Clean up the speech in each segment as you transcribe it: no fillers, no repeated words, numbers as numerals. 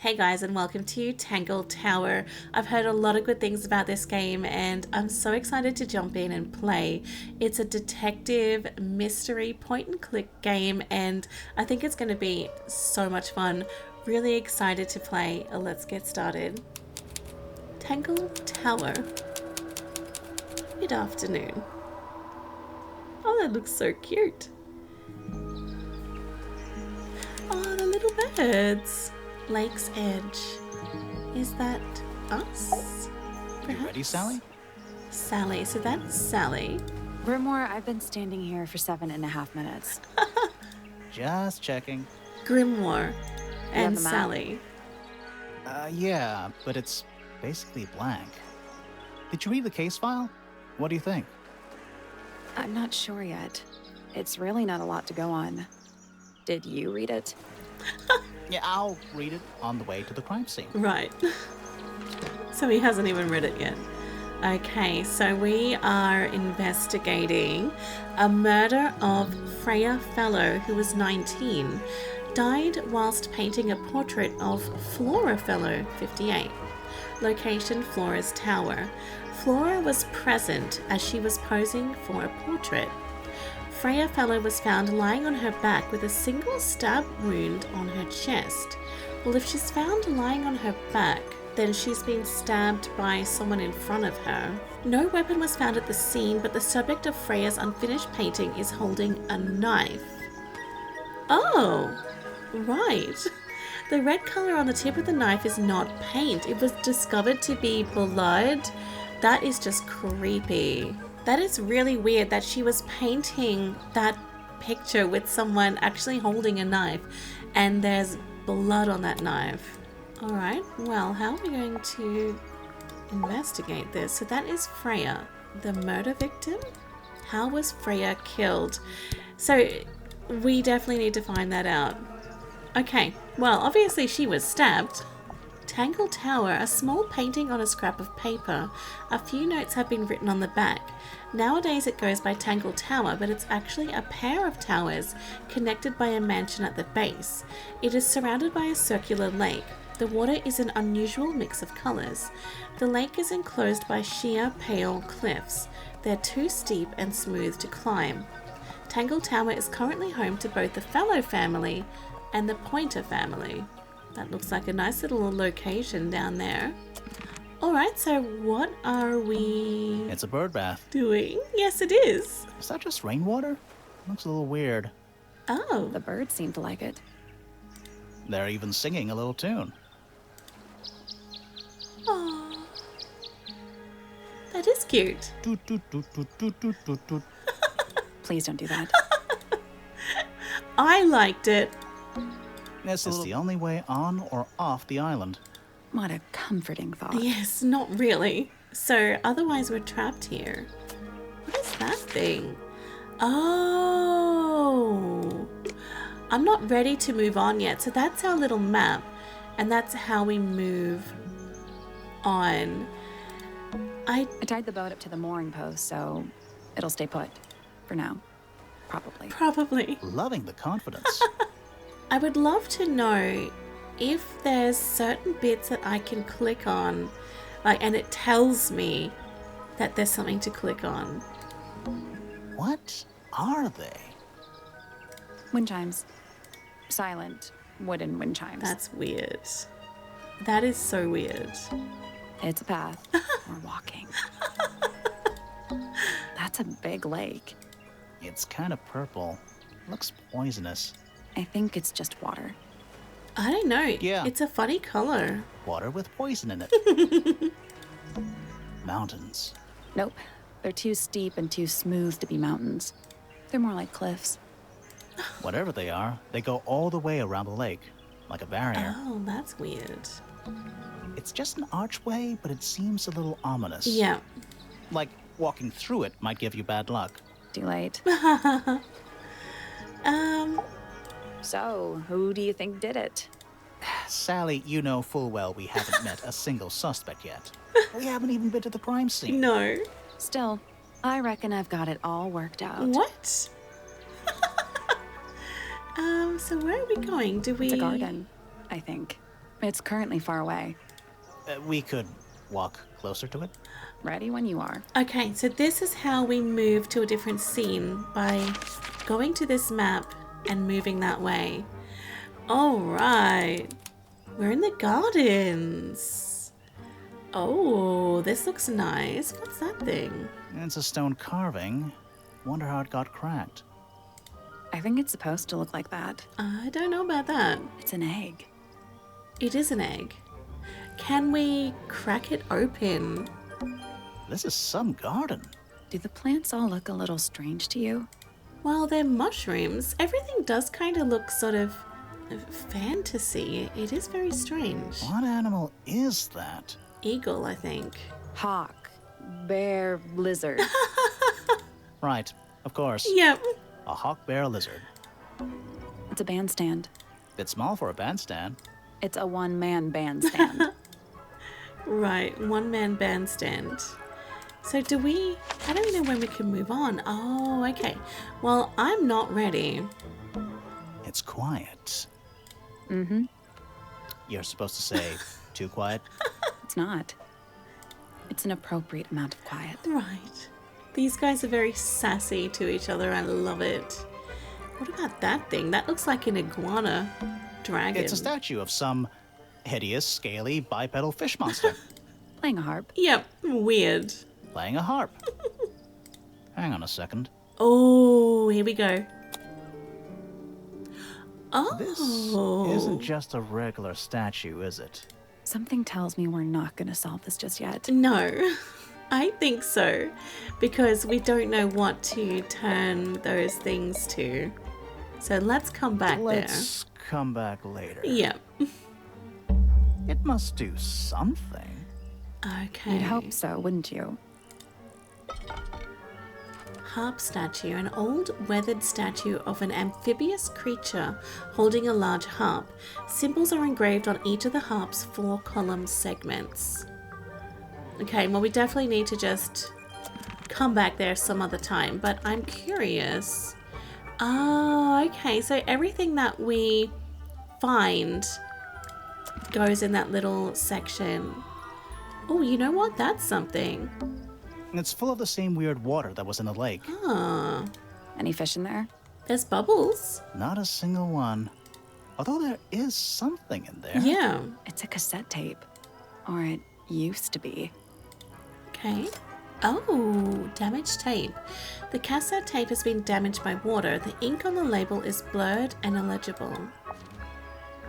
Hey guys, and welcome to Tangle Tower. I've heard a lot of good things about this game and I'm so excited to jump in and play. It's a detective mystery point and click game and I think it's going to be so much fun. Really excited to play. Let's get started. Tangle Tower. Good afternoon. Oh, that looks so cute. Oh, the little birds. Lake's Edge. Is that us? Perhaps? You ready, Sally? Sally. So that's Sally. Grimoire, I've been standing here for 7.5 minutes. Just checking. Grimoire and the map? Sally. Yeah, but it's basically blank. Did you read the case file? What do you think? I'm not sure yet. It's really not a lot to go on. Did you read it? Yeah, I'll read it on the way to the crime scene. Right. So he hasn't even read it yet. Okay, so we are investigating a murder of Freya Fellow, who was 19, died whilst painting a portrait of Freya Fellow, 58. Location, Flora's tower. Flora was present as she was posing for a portrait. Freya Fellow was found lying on her back with a single stab wound on her chest. Well, if she's found lying on her back, then she's been stabbed by someone in front of her. No weapon was found at the scene, but the subject of Freya's unfinished painting is holding a knife. Oh, right. The red colour on the tip of the knife is not paint. It was discovered to be blood. That is just creepy. That is really weird that she was painting that picture with someone actually holding a knife and there's blood on that knife. Alright, well, how are we going to investigate this? So that is Freya, the murder victim. How was Freya killed? So we definitely need to find that out. Okay, well, obviously she was stabbed. Tangle Tower, a small painting on a scrap of paper. A few notes have been written on the back. Nowadays it goes by Tangle Tower, but it's actually a pair of towers connected by a mansion at the base. It is surrounded by a circular lake. The water is an unusual mix of colours. The lake is enclosed by sheer, pale cliffs. They're too steep and smooth to climb. Tangle Tower is currently home to both the Fellow family and the Pointer family. That looks like a nice little location down there. Alright, so what are we It's a bird bath. doing? Yes, it is. Is that just rainwater? Looks a little weird. Oh, The birds seem to like it. They're even singing a little tune. Aww. That is cute. Toot, toot, toot, toot, toot, toot, toot, toot. Please don't do that. I liked it. This is the only way on or off the island. What a comforting thought. Yes, not really. So, otherwise we're trapped here. What is that thing? Oh. I'm not ready to move on yet. So that's our little map. And that's how we move on. I tied the boat up to the mooring post, so it'll stay put. For now. Probably. Loving the confidence. I would love to know if there's certain bits that I can click on, like, and it tells me that there's something to click on. What are they? Wind chimes. Silent wooden wind chimes. That's weird. That is so weird. It's a path. We're walking. That's a big lake. It's kind of purple. Looks poisonous. I think it's just water. I don't know. Yeah. It's a funny color. Water with poison in it. Mountains. Nope. They're too steep and too smooth to be mountains. They're more like cliffs. Whatever they are, they go all the way around the lake, like a barrier. Oh, that's weird. It's just an archway, but it seems a little ominous. Yeah. Like walking through it might give you bad luck. Too late. Um, So, who do you think did it? Sally, you know full well we haven't met a single suspect yet. We haven't even been to the crime scene. no. Still, I reckon I've got it all worked out. What? So where are we going? Do we... It's a garden, I think. It's currently far away. We could walk closer to it. Ready when you are. Okay, so this is how we move to a different scene, by going to this map and moving that way. All right. We're in the gardens. Oh, this looks nice. What's that thing? It's a stone carving. Wonder how it got cracked. I think it's supposed to look like that. I don't know about that. It's an egg. It is an egg. Can we crack it open? This is some garden. Do the plants all look a little strange to you? Well, they're mushrooms. Everything does kind of look sort of fantasy. It is very strange. What animal is that? Eagle, I think. Hawk, bear, lizard. Right, of course. Yep. A hawk bear lizard. It's a bandstand. Bit small for a bandstand. It's a one-man bandstand. Right, one-man bandstand. So do we... I don't know when we can move on. Oh, okay. Well, I'm not ready. It's quiet. Mm-hmm. You're supposed to say, too quiet? It's not. It's an appropriate amount of quiet. Right. These guys are very sassy to each other. I love it. What about that thing? That looks like an iguana dragon. It's a statue of some hideous, scaly, bipedal fish monster. Playing a harp. Yep, weird. Playing a harp. Hang on a second. Oh, here we go. Oh. This isn't just a regular statue, is it? Something tells me we're not going to solve this just yet. No, I think so. Because we don't know what to turn those things to. So let's come back Let's come back later. there. Yep. It must do something. Okay. You'd hope so, wouldn't you? Harp statue, an old weathered statue of an amphibious creature holding a large harp. Symbols are engraved on each of the harp's 4 column segments. Okay, well we definitely need to just come back there some other time, but I'm curious. Oh, okay, so everything that we find goes in that little section. Oh, you know what? That's something. It's full of the same weird water that was in the lake. Ah, Any fish in there? there's bubbles. Not a single one. Although there is something in there. Yeah. It's a cassette tape. Or it used to be. Okay. Oh, damaged tape. The cassette tape has been damaged by water. The ink on the label is blurred and illegible.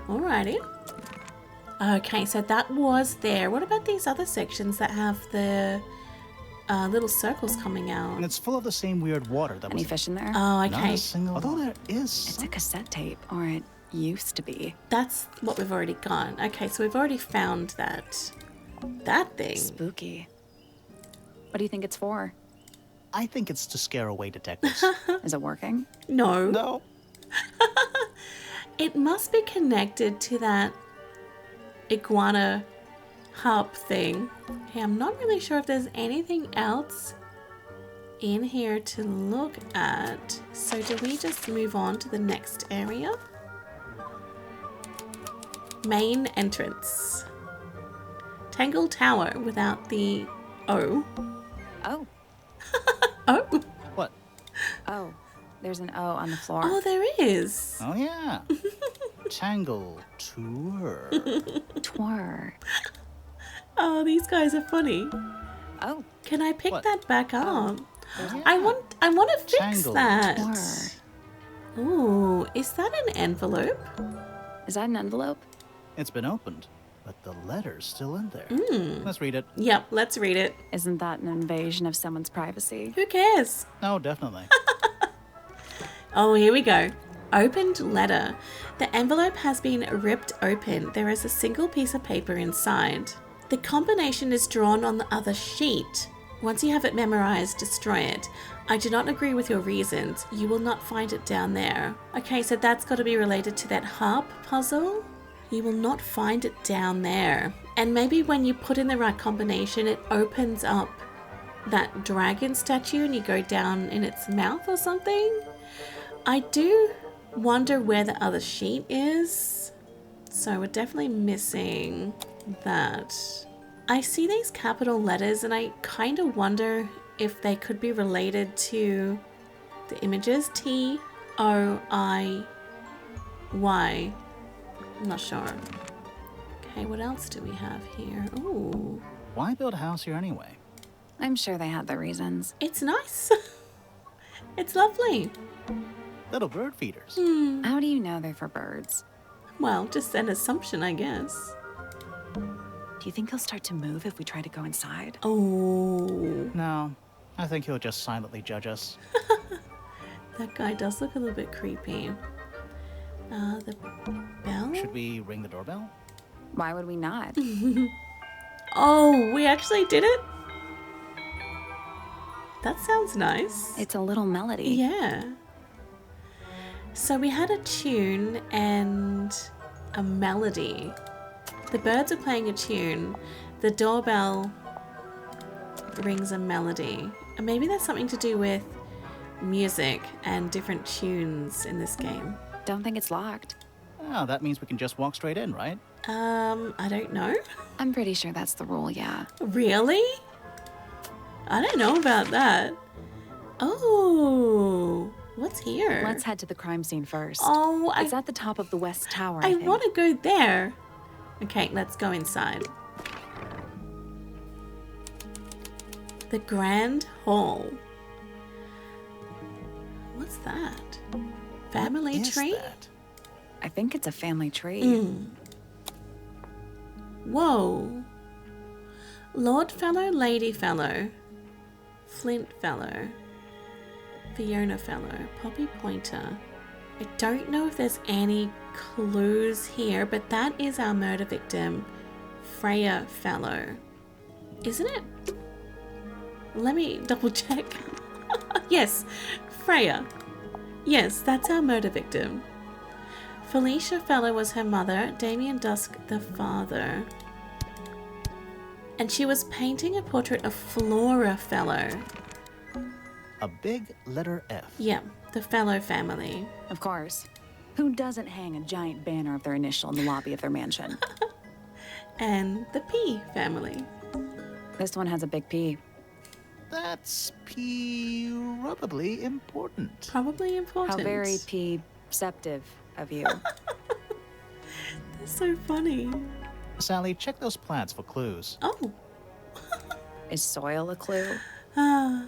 Alrighty. Okay, so that was there. What about these other sections that have the little circles coming out? And it's full of the same weird water that Any was... fish in there? Oh, Not okay. a single... Although there is... It's a cassette tape. Or it used to be. That's what we've already got. Okay, so we've already found that. That thing. Spooky. What do you think it's for? I think it's to scare away detectives. Is it working? No. No. It must be connected to that iguana harp thing. Okay, I'm not really sure if there's anything else in here to look at. So do we just move on to the next area? Main entrance. Tangle Tower without the O. Oh. Oh. What? Oh. There's an O on the floor. Oh, there is. Oh, yeah. Tangle Tower. Twir. Oh, these guys are funny. Oh. Can I pick What? that back up? Yeah. I want to fix Tangle that. Twir. Ooh, is that an envelope? Is that an envelope? It's been opened, but the letter's still in there. Hmm. Let's read it. Yep, let's read it. Isn't that an invasion of someone's privacy? Who cares? No, definitely. Oh, here we go. Opened letter. The envelope has been ripped open. There is a single piece of paper inside. The combination is drawn on the other sheet. Once you have it memorized, destroy it. I do not agree with your reasons. You will not find it down there. Okay, so that's got to be related to that harp puzzle. You will not find it down there. And maybe when you put in the right combination, it opens up that dragon statue and you go down in its mouth or something. I do wonder where the other sheet is. So we're definitely missing that. I see these capital letters and I kind of wonder if they could be related to the images. T-O-I-Y. I'm not sure. Okay, what else do we have here? Ooh. Why build a house here anyway? I'm sure they had their reasons. It's nice. It's lovely. Little bird feeders. How do you know they're for birds? Well, just an assumption, I guess. Do you think he'll start to move if we try to go inside? Oh. No, I think he'll just silently judge us. That guy does look a little bit creepy. The bell? Should we ring the doorbell? Why would we not? Oh, we actually did it? That sounds nice. It's a little melody. Yeah. So we had a tune and a melody. The birds are playing a tune. The doorbell rings a melody. And maybe there's something to do with music and different tunes in this game. Don't think it's locked. Oh, that means we can just walk straight in, right? I don't know. I'm pretty sure that's the rule, yeah. Really? I don't know about that. Oh, what's here? Let's head to the crime scene first. Oh, It's at the top of the West Tower, I I think. want to go there. Okay, let's go inside. The Grand Hall. What's that? Family What is tree? that? I think it's a family tree. Whoa. Lord Fellow, Lady Fellow, Flint Fellow, Fiona Fellow, Poppy Pointer. I don't know if there's any clues here, but that is our murder victim, Freya Fellow. Isn't it? Let me double check. Yes, Freya. Yes, that's our murder victim. Felicia Fellow was her mother, Damien Dusk the father. And she was painting a portrait of Flora Fellow. A big letter F. Yeah, the Fellow family. Of course. Who doesn't hang a giant banner of their initial in the lobby of their mansion? And the P family. This one has a big P. That's probably important. Probably important. How very P-ceptive of you. That's so funny. Sally, check those plants for clues. Oh. Is soil a clue? I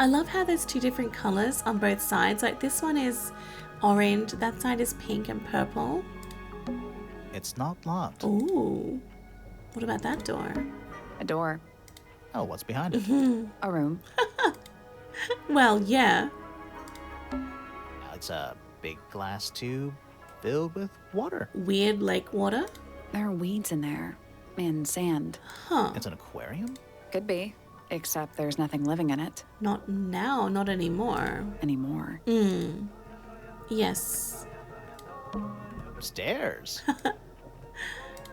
love how there's two different colors on both sides. Like this one is orange, that side is pink and purple. It's not locked. Ooh. What about that door? A door. Oh, what's behind it? A room. Well, yeah. It's a big glass tube filled with water. Weird lake water. There are weeds in there. And sand. Huh. It's an aquarium? Could be. Except there's nothing living in it. Not now, not anymore. Anymore. Yes. Stairs.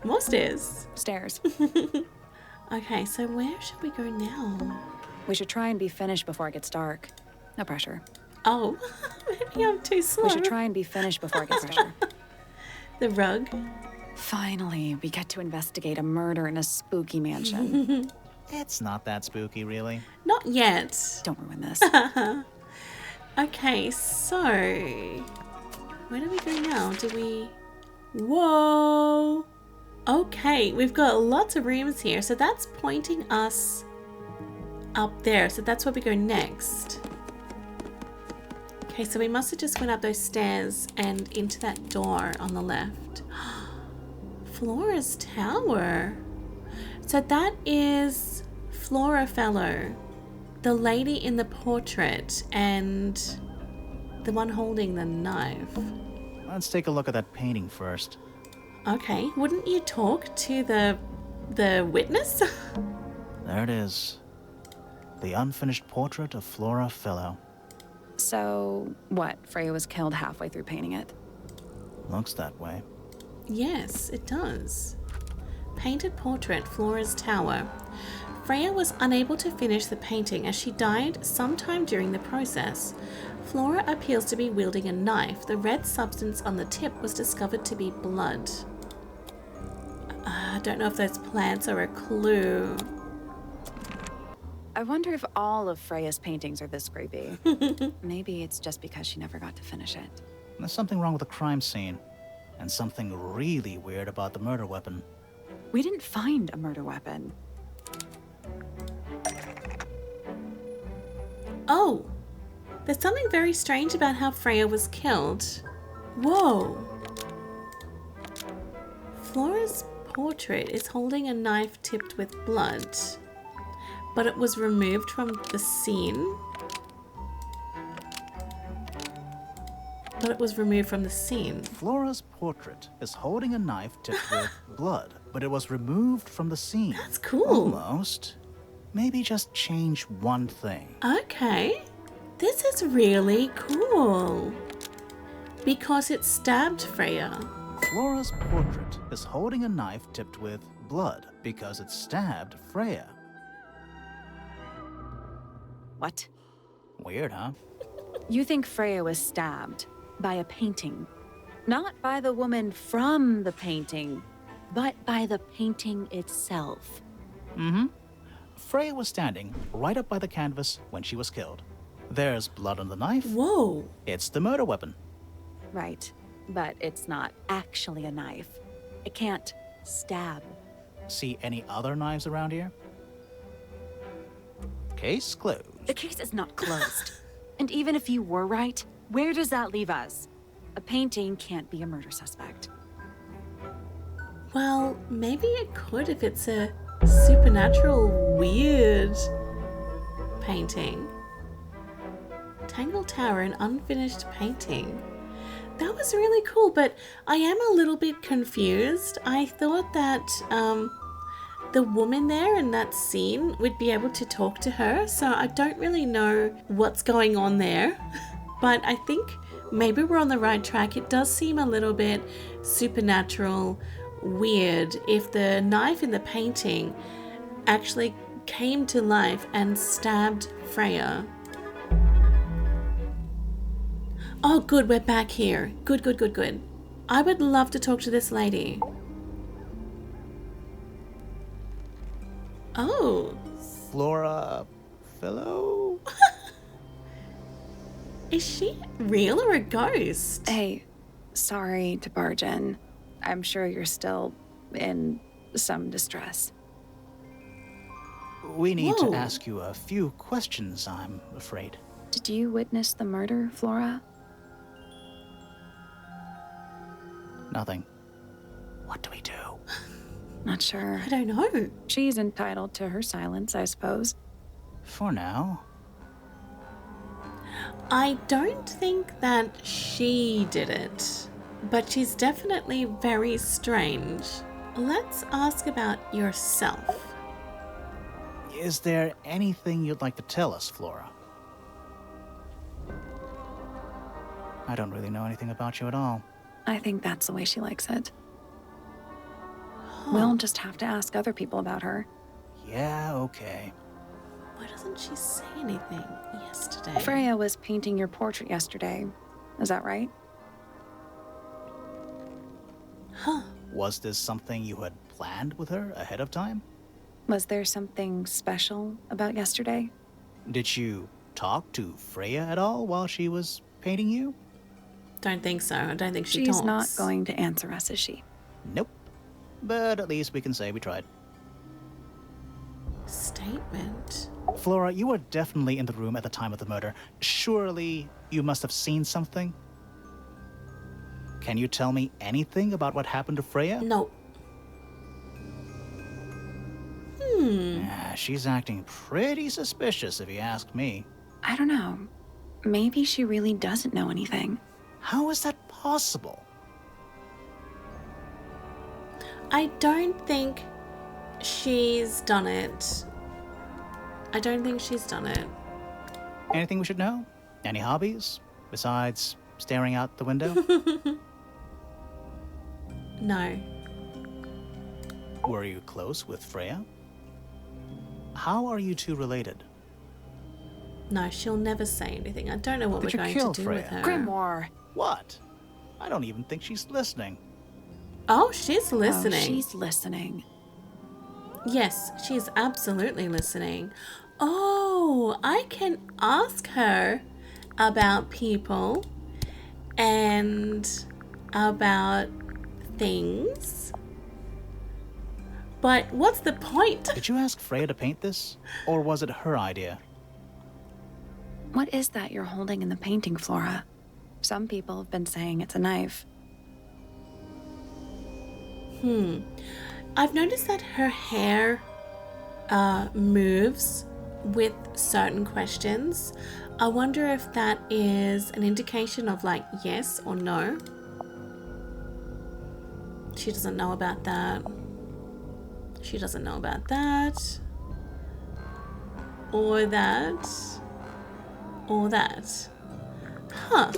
More stairs. Stairs. Okay, so where should we go now? We should try and be finished before it gets dark. No pressure. Oh, maybe I'm too slow. We should try and be finished before it gets pressure. The rug. Finally, we get to investigate a murder in a spooky mansion. It's not that spooky, really. Not yet. Don't ruin this. Okay, so where do we go now? Do we... Whoa! Okay, we've got lots of rooms here, so that's pointing us up there. So that's where we go next. Okay, so we must have just went up those stairs and into that door on the left. Flora's Tower. So that is Flora Fellow, the lady in the portrait and the one holding the knife. Let's take a look at that painting first. Okay, wouldn't you talk to the witness? There it is. The unfinished portrait of Flora Fellow. So, what? Freya was killed halfway through painting it? Looks that way. Yes, it does. Painted portrait, Flora's Tower. Freya was unable to finish the painting as she died sometime during the process. Flora appears to be wielding a knife. The red substance on the tip was discovered to be blood. I don't know if those plants are a clue. I wonder if all of Freya's paintings are this creepy. Maybe it's just because she never got to finish it. There's something wrong with the crime scene, and something really weird about the murder weapon. We didn't find a murder weapon. Oh, there's something very strange about how Freya was killed. Whoa. Flora's portrait is holding a knife tipped with blood, but it was removed from the scene. Flora's portrait is holding a knife tipped with blood, but it was removed from the scene. That's cool. Almost. Maybe just change one thing. Okay. This is really cool. Because it stabbed Freya. Flora's portrait is holding a knife tipped with blood because it stabbed Freya. What? Weird, huh? You think Freya was stabbed by a painting? Not by the woman from the painting, but by the painting itself. Mm-hmm. Freya was standing right up by the canvas when she was killed. There's blood on the knife. Whoa. It's the murder weapon. Right, but it's not actually a knife. It can't stab. See any other knives around here? Case closed. The case is not closed. And even if you were right, where does that leave us? A painting can't be a murder suspect. Well, maybe it could if it's a supernatural, weird painting. Tangle Tower, an unfinished painting. That was really cool, but I am a little bit confused. I thought that the woman there in that scene would be able to talk to her, so I don't really know what's going on there. But I think maybe we're on the right track. It does seem a little bit supernatural, weird, if the knife in the painting actually came to life and stabbed Freya. Oh, good, we're back here. Good. I would love to talk to this lady. Oh. Freya Fellow? Is she real or a ghost? Hey, sorry to barge in. I'm sure you're still in some distress. We need Whoa. to ask you a few questions, I'm afraid. Did you witness the murder, Flora? Nothing. What do we do? Not sure. I don't know. She's entitled to her silence, I suppose. For now. I don't think that she did it, but she's definitely very strange. Let's ask about yourself. Is there anything you'd like to tell us, Flora? I don't really know anything about you at all. I think that's the way she likes it. We'll just have to ask other people about her. Yeah, okay. Why doesn't she say anything yesterday? Freya was painting your portrait yesterday. Is that right? Huh. Was this something you had planned with her ahead of time? Was there something special about yesterday? Did you talk to Freya at all while she was painting you? Don't think so. I don't think she She's talks. not going to answer us, is she? Nope. But at least we can say we tried. Statement. Flora, you were definitely in the room at the time of the murder. Surely you must have seen something? Can you tell me anything about what happened to Freya? No. She's acting pretty suspicious if you ask me. I don't know. Maybe she really doesn't know anything. How is that possible? I don't think she's done it. I don't think she's done it. Anything we should know? Any hobbies? Besides staring out the window? No. Were you close with Freya? How are you two related? No, she'll never say anything. I don't know what Did we're you going kill to do with Freya? her. Grimoire! What? I don't even think she's listening. Oh, she's Oh, listening. she's listening. Yes, she's absolutely listening. Oh, I can ask her about people and about things. But what's the point? Did you ask Freya to paint this? Or was it her idea? What is that you're holding in the painting, Flora? Some people have been saying it's a knife. I've noticed that her hair moves with certain questions. I wonder if that is an indication of like yes or no. She doesn't know about that. She doesn't know about that. Or that. Or that. Huh.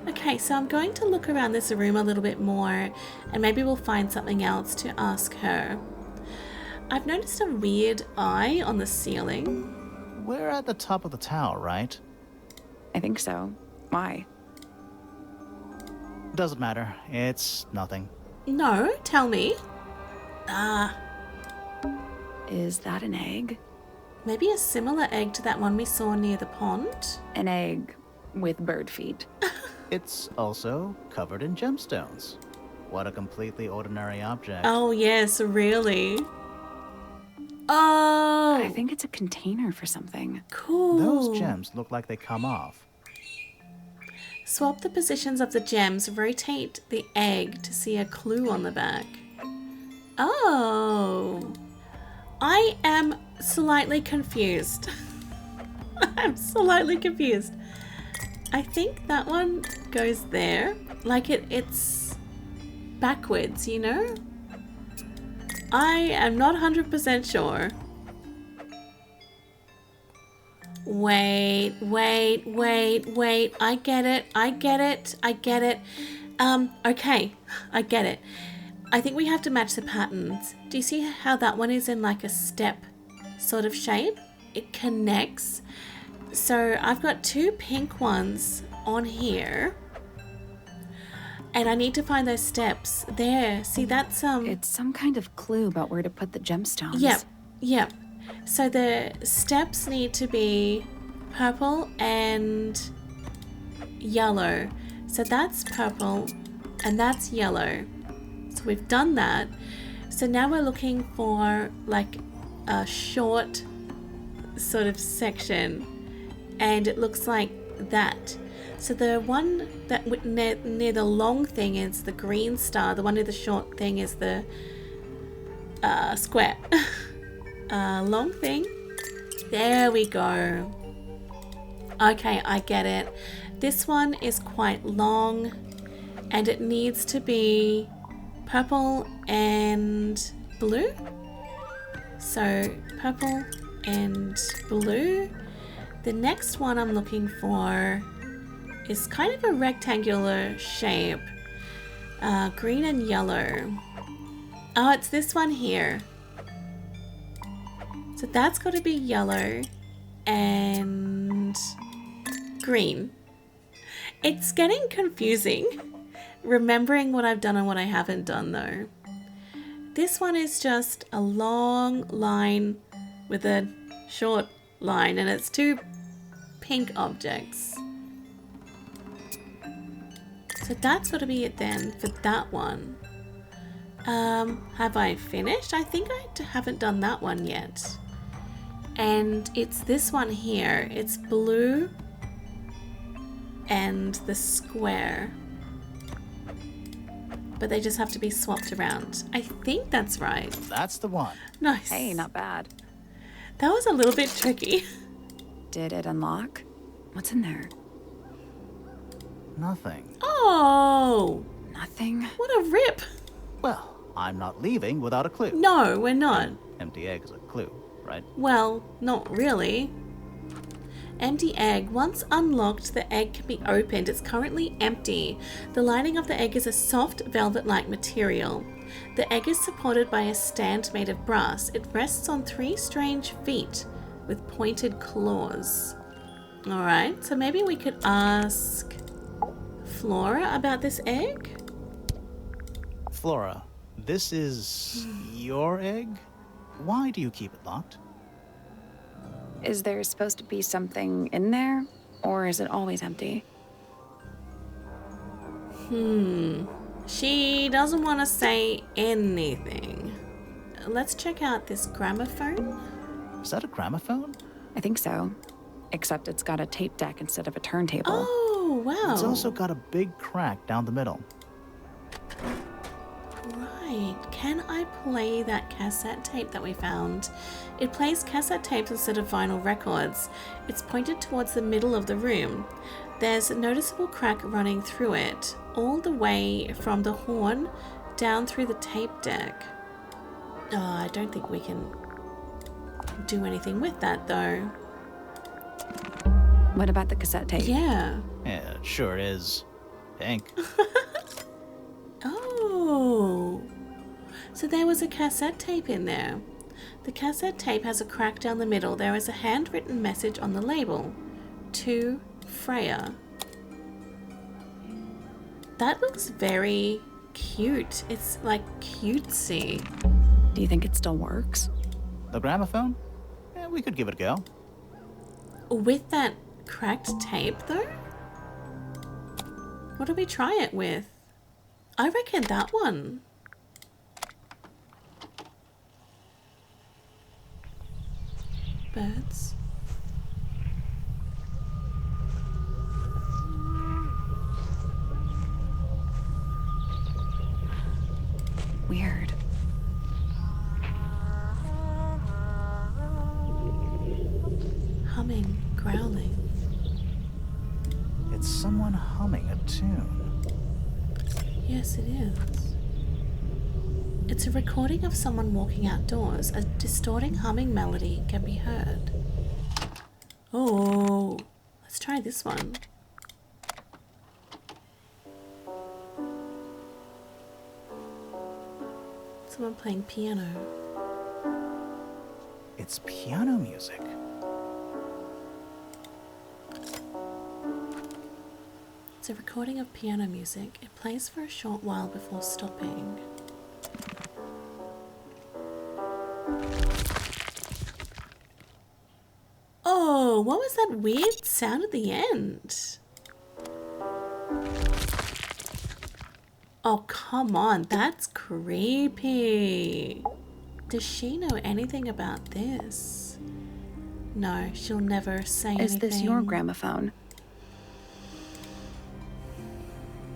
Okay, so I'm going to look around this room a little bit more and maybe we'll find something else to ask her. I've noticed a weird eye on the ceiling. We're at the top of the tower, right? I think so. Why? Doesn't matter. It's nothing. No, tell me. Is that an egg? Maybe a similar egg to that one we saw near the pond? An egg with bird feet. It's also covered in gemstones. What a completely ordinary object. Oh, yes, really? Oh, I think it's a container for something. cool. Those gems look like they come off. Swap the positions of the gems, rotate the egg to see a clue on the back. Oh, I am slightly confused. I'm slightly confused. I think that one goes there. Like it's backwards, you know? I am not 100% sure. Wait. I get it. Okay, I get it. I think we have to match the patterns. Do you see how that one is in like a step sort of shape? It connects. So I've got two pink ones on here. And I need to find those steps. There. See, that's It's some kind of clue about where to put the gemstones. Yep. So the steps need to be purple and yellow. So that's purple and that's yellow. So we've done that. So now we're looking for like a short sort of section. And it looks like that. So the one that near the long thing is the green star. The one near the short thing is the square. Long thing. There we go. Okay, I get it. This one is quite long and it needs to be purple and blue. So purple and blue. The next one I'm looking for is kind of a rectangular shape. Green and yellow. Oh, it's this one here. So that's got to be yellow and green. It's getting confusing remembering what I've done and what I haven't done though. This one is just a long line with a short line and it's two pink objects. So that's got to be it then for that one. Have I finished? I think I haven't done that one yet. And it's this one here. It's blue and the square. But they just have to be swapped around. I think that's right. That's the one. Nice. Hey, not bad. That was a little bit tricky. Did it unlock? What's in there? Nothing. Oh, Nothing? what a rip. Well, I'm not leaving without a clue. No, we're not. Empty egg is a clue, right? Well, not really. Empty egg. Once unlocked, the egg can be opened. It's currently empty. The lining of the egg is a soft velvet-like material. The egg is supported by a stand made of brass. It rests on 3 strange feet with pointed claws. Alright, so maybe we could ask Flora about this egg? Flora, this is your egg? Why do you keep it locked? Is there supposed to be something in there? Or is it always empty? She doesn't want to say anything. Let's check out this gramophone. Is that a gramophone? I think so. Except it's got a tape deck instead of a turntable. Oh, wow. It's also got a big crack down the middle. Right. Can I play that cassette tape that we found? It plays cassette tapes instead of vinyl records. It's pointed towards the middle of the room. There's a noticeable crack running through it, all the way from the horn down through the tape deck. Oh, I don't think we can do anything with that, though. What about the cassette tape? Yeah. Yeah, it sure is. Pink. Oh. So there was a cassette tape in there. The cassette tape has a crack down the middle. There is a handwritten message on the label. To Freya. That looks very cute. It's like cutesy. Do you think it still works? The gramophone? Yeah, we could give it a go. With that cracked tape, though? What do we try it with? I reckon that one. Birds. Weird. Humming, growling. It's someone humming a tune. Yes, it is. It's a recording of someone walking outdoors. A distorting humming melody can be heard. Oh, let's try this one. Someone playing piano. It's piano music. It's a recording of piano music. It plays for a short while before stopping. Oh, what was that weird sound at the end? Oh, come on. That's creepy. Does she know anything about this? No, she'll never say anything. Is this your gramophone?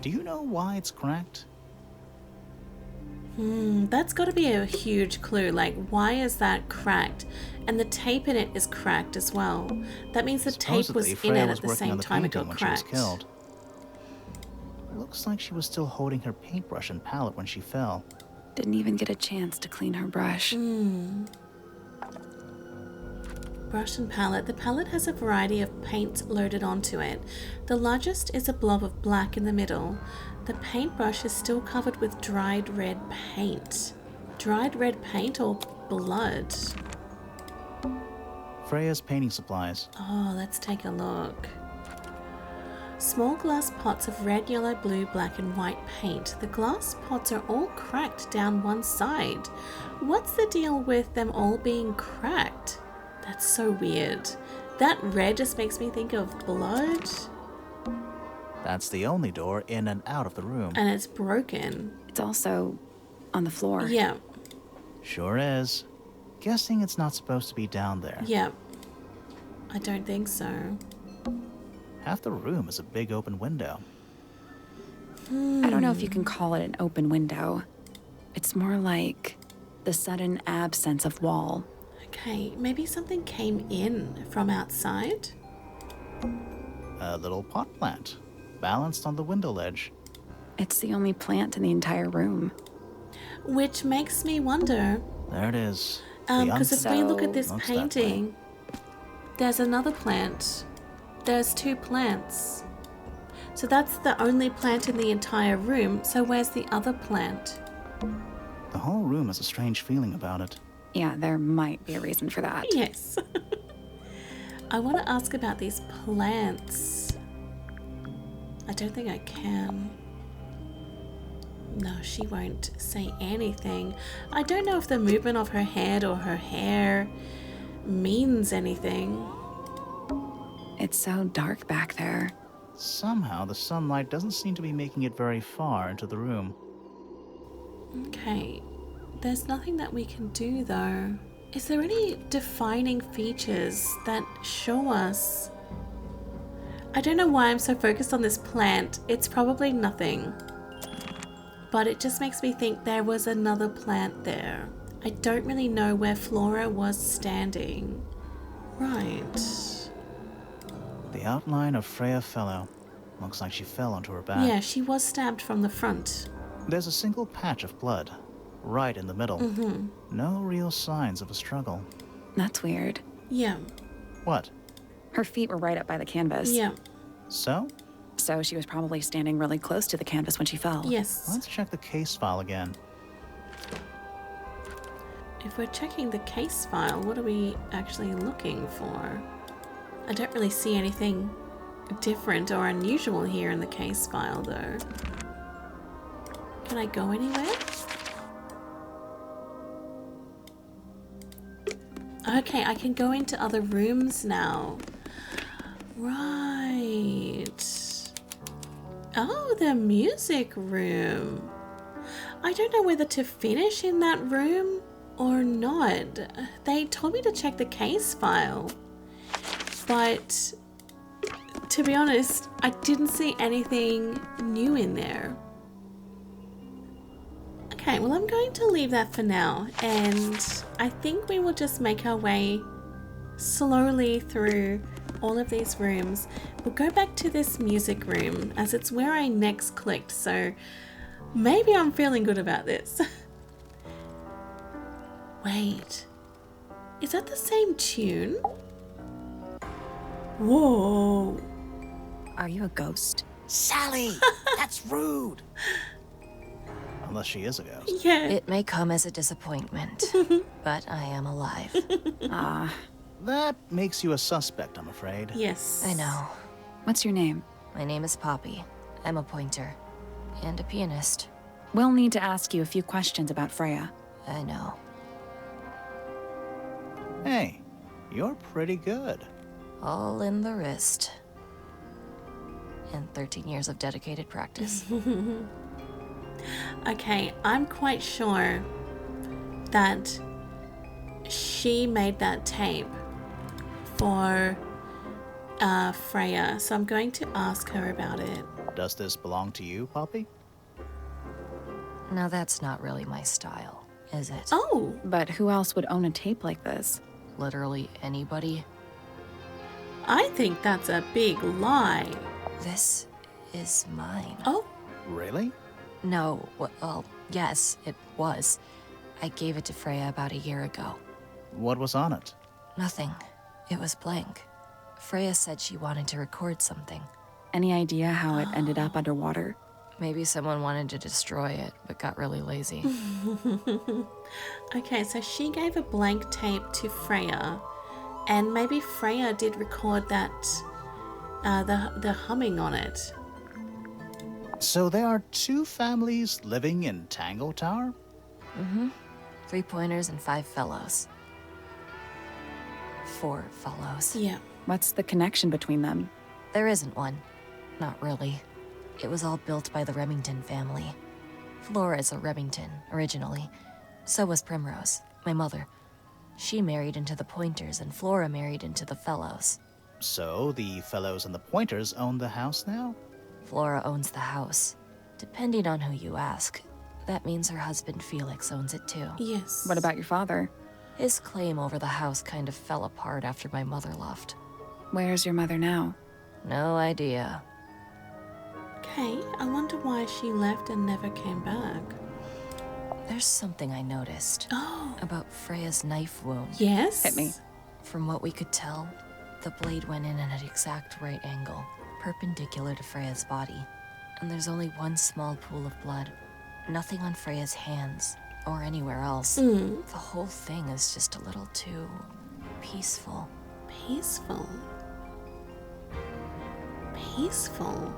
Do you know why it's cracked? That's got to be a huge clue. Like, why is that cracked? And the tape in it is cracked as well. That means the tape was in Freya it was at the working on same the time it painting got when cracked. she was killed. Looks like she was still holding her paintbrush and palette when she fell. Didn't even get a chance to clean her brush. Brush and palette. The palette has a variety of paints loaded onto it. The largest is a blob of black in the middle. The paintbrush is still covered with dried red paint. Dried red paint or blood? Freya's painting supplies. Oh, let's take a look. Small glass pots of red, yellow, blue, black and white paint. The glass pots are all cracked down one side. What's the deal with them all being cracked? That's so weird. That red just makes me think of blood. That's the only door in and out of the room. And it's broken. It's also on the floor. Yeah. Sure is. Guessing it's not supposed to be down there. Yeah. I don't think so. Half the room is a big open window. I don't know if you can call it an open window. It's more like the sudden absence of wall. Okay, maybe something came in from outside? A little pot plant, balanced on the window ledge. It's the only plant in the entire room. Which makes me wonder, There it is. because if we look at this Amongst that painting, there's another plant. There's two plants. So that's the only plant in the entire room. So where's the other plant? The whole room has a strange feeling about it. Yeah, there might be a reason for that. Yes. I want to ask about these plants. I don't think I can. No, she won't say anything. I don't know if the movement of her head or her hair means anything. It's so dark back there. Somehow, the sunlight doesn't seem to be making it very far into the room. Okay, there's nothing that we can do though. Is there any defining features that show us? I don't know why I'm so focused on this plant. It's probably nothing. But it just makes me think there was another plant there. I don't really know where Flora was standing. Right. The outline of Freya Fellow. Looks like she fell onto her back. Yeah, she was stabbed from the front. There's a single patch of blood, right in the middle. No real signs of a struggle. That's weird. Yeah. What? Her feet were right up by the canvas. Yeah. So? So she was probably standing really close to the canvas when she fell. Yes. Let's check the case file again. If we're checking the case file, what are we actually looking for? I don't really see anything different or unusual here in the case file though. Can I go anywhere? Okay, I can go into other rooms now. Right. Oh, the music room. I don't know whether to finish in that room or not. They told me to check the case file, but to be honest, I didn't see anything new in there. Okay, well, I'm going to leave that for now, and I think we will just make our way slowly through all of these rooms. We'll go back to this music room as it's where I next clicked, so maybe I'm feeling good about this. Wait, is that the same tune? Whoa. Are you a ghost? Sally! That's rude! Unless she is a ghost. Yeah. It may come as a disappointment, but I am alive. Ah, That makes you a suspect, I'm afraid. Yes. I know. what's your name? My name is Poppy. I'm a pointer. And a pianist. We'll need to ask you a few questions about Freya. I know. Hey, you're pretty good. All in the wrist. And 13 years of dedicated practice. Okay, I'm quite sure that she made that tape for Freya, so I'm going to ask her about it. Does this belong to you, Poppy? Now that's not really my style, is it? Oh, But who else would own a tape like this? Literally anybody? I think that's a big lie. This is mine. Oh, Really? No, well, yes, it was. I gave it to Freya about a year ago. What was on it? Nothing. It was blank. Freya said she wanted to record something. Any idea how it ended up underwater? Maybe someone wanted to destroy it, but got really lazy. okay, so she gave a blank tape to Freya, and maybe Freya did record that, the humming on it. So there are two families living in Tangle Tower? 3 pointers and 5 fellows. 4 fellows. Yeah. What's the connection between them? There isn't one. Not really. It was all built by the Remington family. Flora is a Remington, originally. So was Primrose, my mother. She married into the Pointers, and Flora married into the Fellows. So the Fellows and the Pointers own the house now? Flora owns the house. Depending on who you ask, that means her husband Felix owns it too. Yes. What about your father? His claim over the house kind of fell apart after my mother left. Where's your mother now? No idea. Okay, I wonder why she left and never came back. There's something I noticed Oh, about Freya's knife wound. yes. Hit me. From what we could tell, the blade went in at an exact right angle, perpendicular to Freya's body. And there's only one small pool of blood. Nothing on Freya's hands, or anywhere else. The whole thing is just a little too peaceful. Peaceful. Peaceful.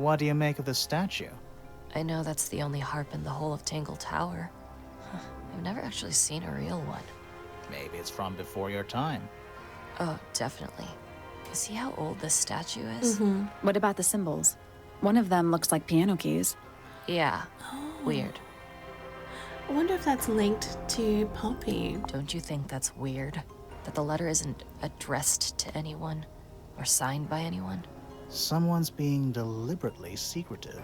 What do you make of this statue? I know that's the only harp in the whole of Tangle Tower. I've never actually seen a real one. Maybe it's from before your time. Oh, definitely. See how old this statue is? What about the symbols? One of them looks like piano keys. Yeah. Weird. I wonder if that's linked to Poppy. Don't you think that's weird? That the letter isn't addressed to anyone or signed by anyone? Someone's being deliberately secretive.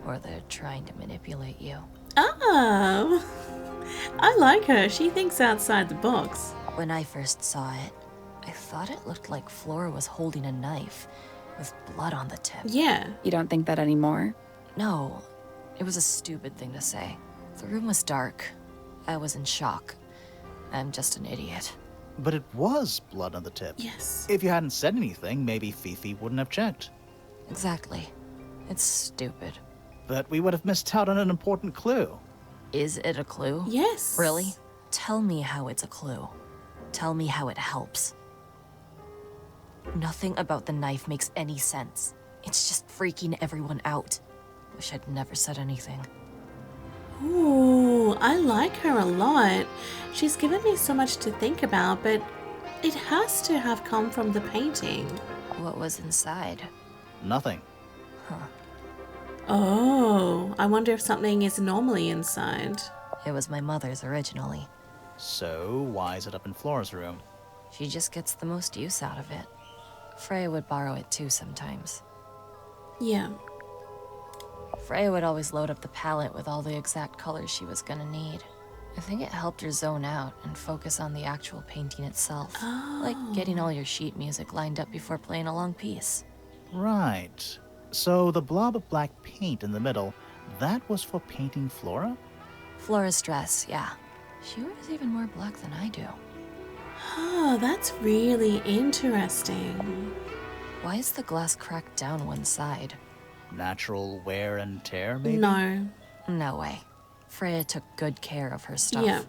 Or they're trying to manipulate you. Oh, I like her. She thinks outside the box. When I first saw it, I thought it looked like Flora was holding a knife with blood on the tip. Yeah. You don't think that anymore? No, it was a stupid thing to say. The room was dark. I was in shock. I'm just an idiot. But it was blood on the tip. Yes. If you hadn't said anything, maybe Fifi wouldn't have checked. Exactly. It's stupid. But we would have missed out on an important clue. Is it a clue? Yes. Really? Tell me how it's a clue. Tell me how it helps. Nothing about the knife makes any sense. It's just freaking everyone out. Wish I'd never said anything. Ooh, I like her a lot. She's given me so much to think about, but it has to have come from the painting. What was inside? Nothing. Oh, I wonder if something is normally inside. It was my mother's originally. So, why is it up in Flora's room? She just gets the most use out of it. Freya would borrow it too sometimes. Yeah. Freya would always load up the palette with all the exact colors she was gonna need. I think it helped her zone out and focus on the actual painting itself. Like getting all your sheet music lined up before playing a long piece. Right. So the blob of black paint in the middle, that was for painting Flora? Flora's dress, yeah. She wears even more black than I do. Oh, that's really interesting. Why is the glass cracked down one side? Natural wear and tear, maybe? No. No way. Freya took good care of her stuff. Yeah.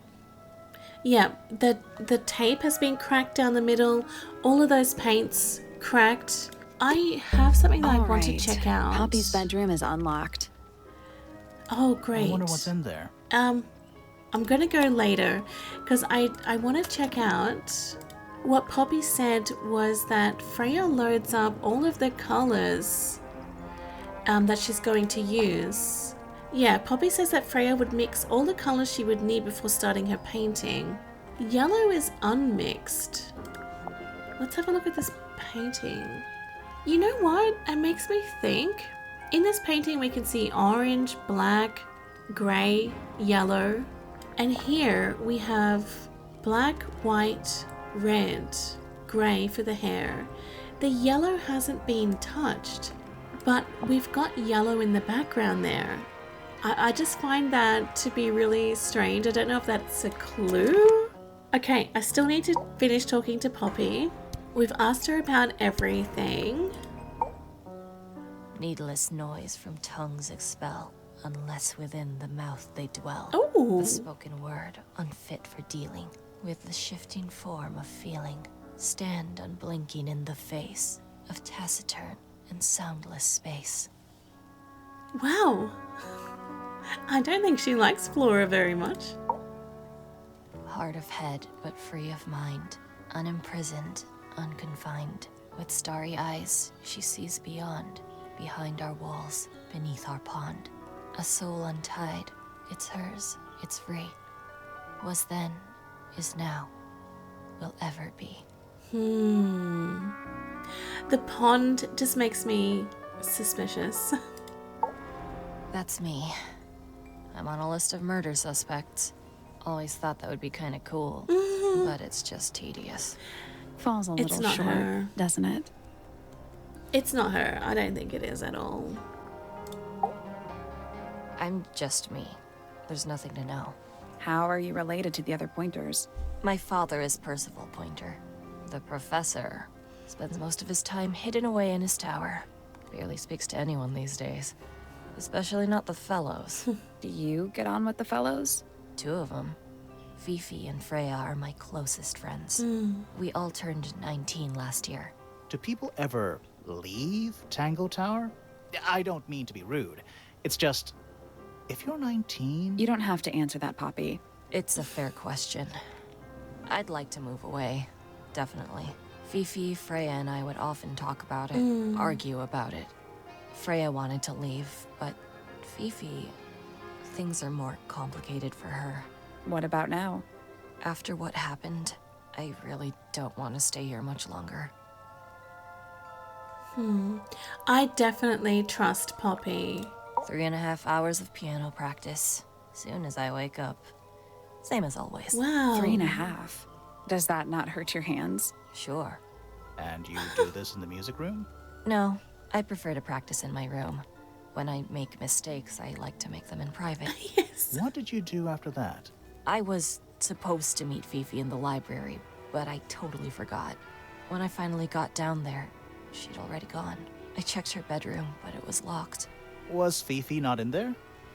Yeah, the tape has been cracked down the middle. All of those paints cracked. I have something that I want to check out. Poppy's bedroom is unlocked. Oh, I great. wonder what's in there. I'm gonna go later because I want to check out what Poppy said was that Freya loads up all of the colors that she's going to use. Yeah, Poppy says that Freya would mix all the colors she would need before starting her painting. Yellow is unmixed. Let's have a look at this painting. You know what? It makes me think. In this painting we can see orange, black, grey, yellow. And here we have black, white, red, grey for the hair. The yellow hasn't been touched, but we've got yellow in the background there. I just find that to be really strange. I don't know if that's a clue. Okay, I still need to finish talking to Poppy. We've asked her about everything. Needless noise from tongues expel, unless within the mouth they dwell. Oh, The spoken word, unfit for dealing with the shifting form of feeling. Stand unblinking in the face of taciturn and soundless space. wow. I don't think she likes Flora very much. Hard of head, but free of mind. Unimprisoned, unconfined. With starry eyes, she sees beyond. Behind our walls, beneath our pond. A soul untied, it's hers, it's free. Was then, is now, will ever be. The pond just makes me suspicious. That's me. I'm on a list of murder suspects. Always thought that would be kind of cool, but it's just tedious. Falls a It's little not short, her. doesn't it? It's not her. I don't think it is at all. I'm just me. There's nothing to know. How are you related to the other pointers? My father is Percival Pointer. The professor spends most of his time hidden away in his tower. Barely speaks to anyone these days. Especially not the fellows. Do you get on with the fellows? Two of them. Fifi and Freya are my closest friends. We all turned 19 last year. Do people ever leave Tangle Tower? I don't mean to be rude. It's just, if you're 19... You don't have to answer that, Poppy. It's a fair question. I'd like to move away, definitely. Fifi, Freya, and I would often talk about it, argue about it. Freya wanted to leave, but Fifi, things are more complicated for her. What about now? After what happened, I really don't want to stay here much longer. I definitely trust Poppy. 3.5 hours of piano practice, soon as I wake up. Same as always. Wow. 3.5. Does that not hurt your hands? Sure. And you do this in the music room? No, I prefer to practice in my room. When I make mistakes, I like to make them in private. Yes. What did you do after that? I was supposed to meet Fifi in the library, but I totally forgot. When I finally got down there, she'd already gone. I checked her bedroom, but it was locked. Was Fifi not in there?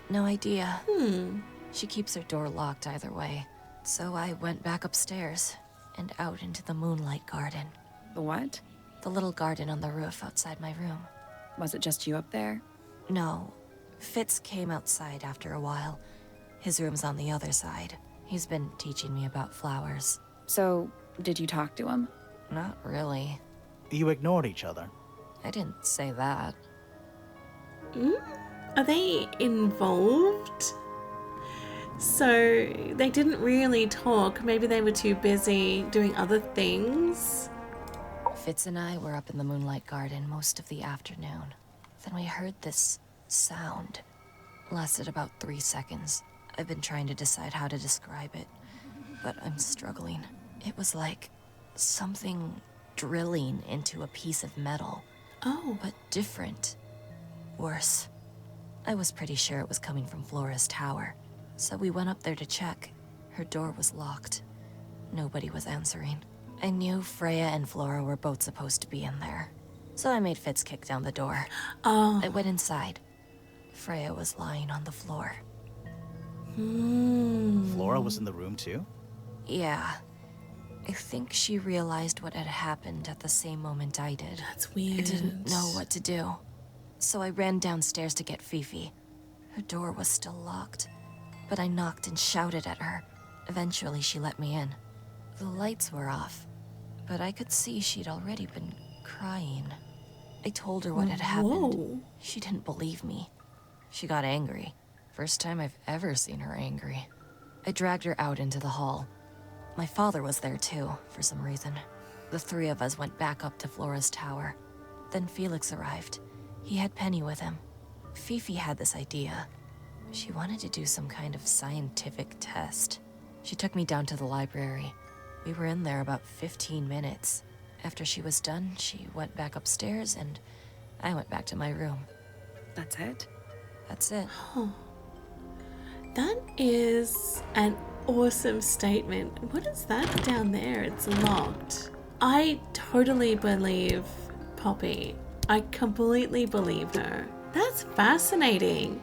No idea. She keeps her door locked either way. So I went back upstairs and out into the moonlight garden. The what? The little garden on the roof outside my room. Was it just you up there? No. Fitz came outside after a while. His room's on the other side. He's been teaching me about flowers. So, did you talk to him? Not really. You ignored each other. I didn't say that. Are they involved? So they didn't really talk. Maybe they were too busy doing other things. Fitz and I were up in the moonlight garden most of the afternoon. Then we heard this sound. Lasted about 3 seconds. I've been trying to decide how to describe it, but I'm struggling. It was like something drilling into a piece of metal, Oh. but different. Worse. I was pretty sure it was coming from Flora's tower, so we went up there to check. Her door was locked. Nobody was answering. I knew Freya and Flora were both supposed to be in there, so I made Fitz kick down the door. Oh. I went inside. Freya was lying on the floor. Flora was in the room too? Yeah. I think she realized what had happened at the same moment I did. That's weird. I didn't know what to do. So I ran downstairs to get Fifi. Her door was still locked, but I knocked and shouted at her. Eventually, she let me in. The lights were off, but I could see she'd already been crying. I told her what had happened. Whoa. She didn't believe me. She got angry. First time I've ever seen her angry. I dragged her out into the hall. My father was there too, for some reason. The three of us went back up to Flora's tower. Then Felix arrived. He had Penny with him. Fifi had this idea. She wanted to do some kind of scientific test. She took me down to the library. We were in there about 15 minutes. After she was done, she went back upstairs and I went back to my room. That's it? That's it. That is an awesome statement. What is that down there? It's locked. I totally believe Poppy. I completely believe her. That's fascinating.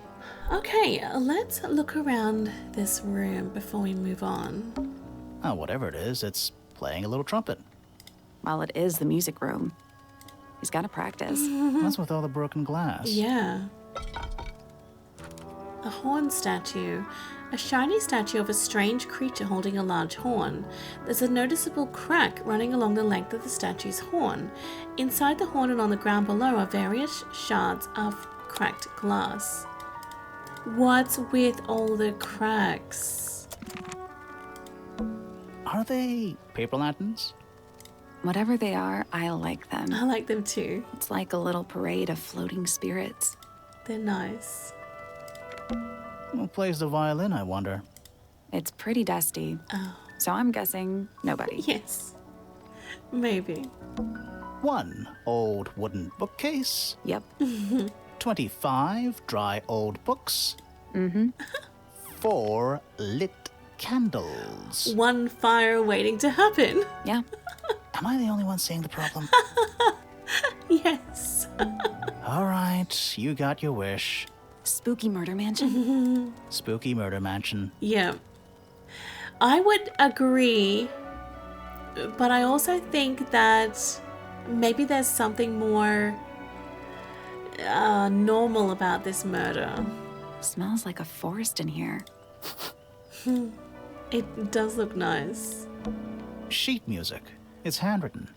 Okay, let's look around this room before we move on. Oh, whatever it is, it's playing a little trumpet. Well, it is the music room. He's got to practice. What's with all the broken glass? Yeah. A horn statue. A shiny statue of a strange creature holding a large horn. There's a noticeable crack running along the length of the statue's horn. Inside the horn and on the ground below are various shards of cracked glass. What's with all the cracks? Are they paper lanterns? Whatever they are, I like them. I like them too. It's like a little parade of floating spirits. They're nice. Who plays the violin, I wonder? It's pretty dusty. Oh, So I'm guessing nobody. yes. Maybe. 1 old wooden bookcase. Yep. 25 dry old books. 4 lit candles. One fire waiting to happen. Yeah. Am I the only one seeing the problem? Yes. All right, you got your wish. Spooky murder mansion. Spooky murder mansion. Yeah. I would agree, but I also think that maybe there's something more normal about this murder. Smells like a forest in here. It does look nice. Sheet music. It's handwritten.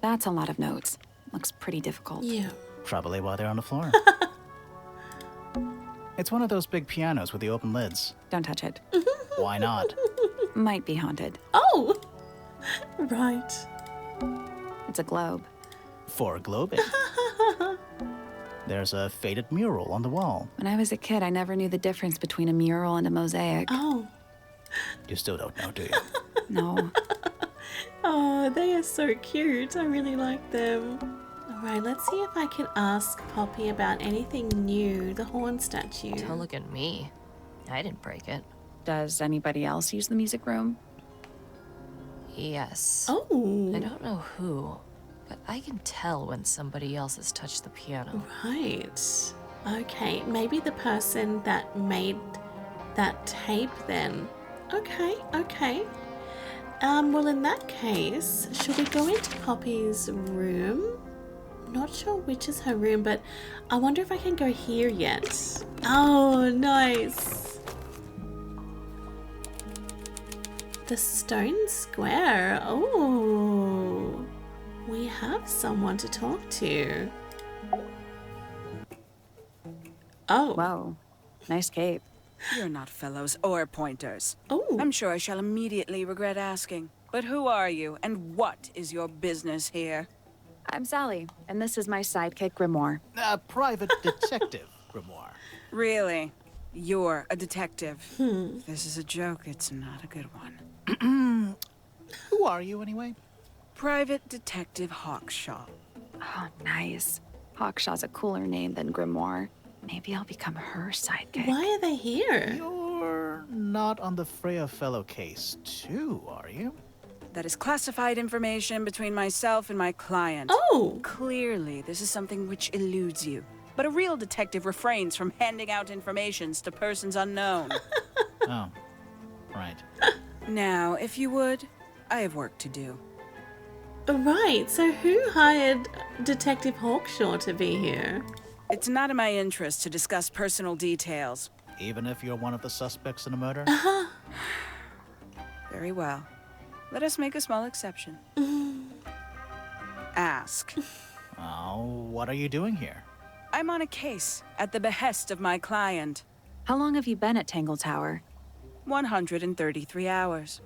That's a lot of notes. Looks pretty difficult. Yeah. Probably why they're on the floor. It's one of those big pianos with the open lids. Don't touch it. Why not? Might be haunted. Oh! Right. It's a globe. For globing. There's a faded mural on the wall. When I was a kid, I never knew the difference between a mural and a mosaic. Oh. You still don't know, do you? No. Oh, they are so cute. I really like them. Alright, let's see if I can ask Poppy about anything new. The horn statue. Don't look at me. I didn't break it. Does anybody else use the music room? Yes. Oh. I don't know who, but I can tell when somebody else has touched the piano. Right. Okay, maybe the person that made that tape then. Okay, okay. Well, in that case, should we go into Poppy's room? Not sure which is her room, but I wonder if I can go here yet. Oh, nice. The stone square. Oh, we have someone to talk to. Oh. Whoa. Nice cape. You're not fellows or pointers. Oh. I'm sure I shall immediately regret asking. But who are you, and what is your business here? I'm Sally, and this is my sidekick, Grimoire. A private detective, Grimoire. Really? You're a detective. If this is a joke, it's not a good one. Who are you, anyway? Private Detective Hawkshaw. Oh, nice. Hawkshaw's a cooler name than Grimoire. Maybe I'll become her sidekick. Why are they here? You're not on the Freya Fellow case, too, are you? That is classified information between myself and my client. Oh. Clearly, this is something which eludes you. But a real detective refrains from handing out informations to persons unknown. Oh, right. Now, if you would, I have work to do. Right, so who hired Detective Hawkshaw to be here? It's not in my interest to discuss personal details. Even if you're one of the suspects in a murder? Very well. Let us make a small exception. Ask. Oh, what are you doing here? I'm on a case at the behest of my client. How long have you been at Tangle Tower? 133 hours.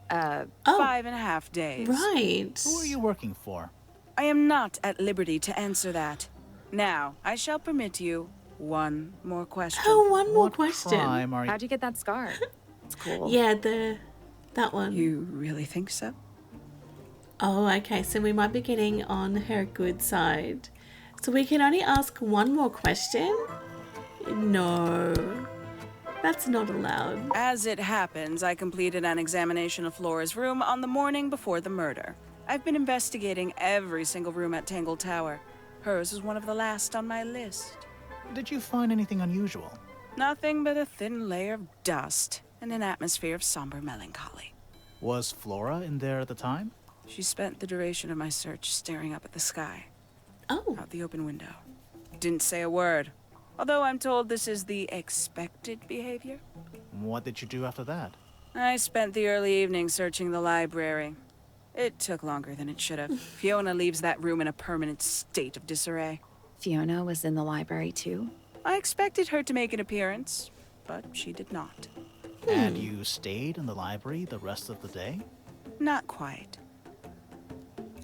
Oh, 5.5 days. right. Who are you working for? I am not at liberty to answer that. Now, I shall permit you one more question. Oh, one more What question. crime are you... How'd you get that scar? It's cool. Yeah, that one. You really think so? Oh, okay, so we might be getting on her good side. So we can only ask one more question? No, that's not allowed. As it happens, I completed an examination of Flora's room on the morning before the murder. I've been investigating every single room at Tangle Tower. Hers was one of the last on my list. Did you find anything unusual? Nothing but a thin layer of dust and an atmosphere of somber melancholy. Was Flora in there at the time? She spent the duration of my search staring up at the sky, Oh, out the open window. Didn't say a word, although I'm told this is the expected behavior. What did you do after that? I spent the early evening searching the library. It took longer than it should have. Fiona leaves that room in a permanent state of disarray. Fiona was in the library too? I expected her to make an appearance, but she did not. And you stayed in the library the rest of the day? Not quite.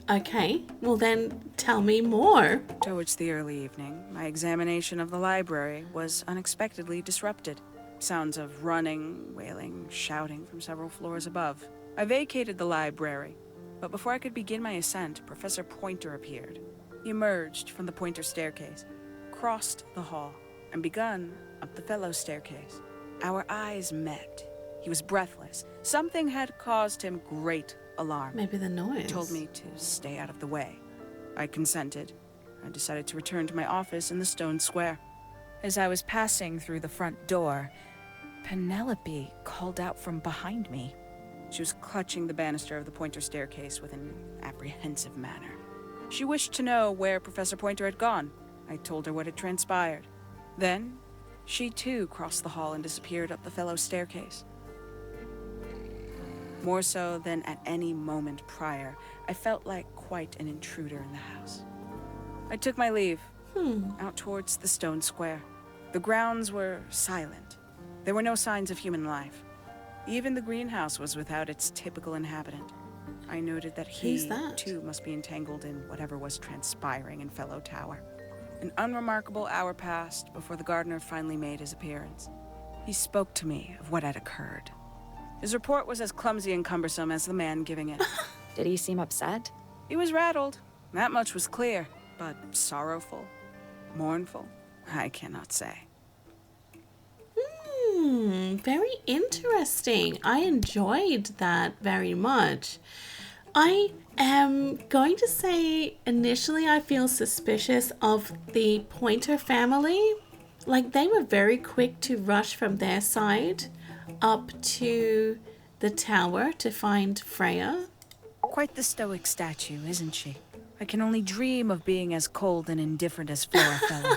okay. Well then, tell me more. Towards the early evening, my examination of the library was unexpectedly disrupted. Sounds of running, wailing, shouting from several floors above. I vacated the library, but before I could begin my ascent, Professor Pointer appeared. He emerged from the Pointer staircase, crossed the hall, and begun up the Fellow staircase. Our eyes met. He was breathless. Something had caused him great alarm. Maybe the noise. He told me to stay out of the way. I consented. I decided to return to my office in the stone square. As I was passing through the front door, Penelope called out from behind me. She was clutching the banister of the Pointer staircase with an apprehensive manner. She wished to know where Professor Pointer had gone. I told her what had transpired. Then, she too crossed the hall and disappeared up the Fellow staircase. More so than at any moment prior, I felt like quite an intruder in the house. I took my leave, out towards the stone square. The grounds were silent. There were no signs of human life. Even the greenhouse was without its typical inhabitant. I noted that Who's that? too, must be entangled in whatever was transpiring in Fellow Tower. An unremarkable hour passed before the gardener finally made his appearance. He spoke to me of what had occurred. His report was as clumsy and cumbersome as the man giving it. Did he seem upset? He was rattled, that much was clear, but sorrowful, mournful, I cannot say. Very interesting. I enjoyed that very much. I am going to say initially I feel suspicious of the Pointer family. Like, they were very quick to rush from their side up to the tower to find Freya. Quite the stoic statue, isn't she? I can only dream of being as cold and indifferent as Freya Fellow.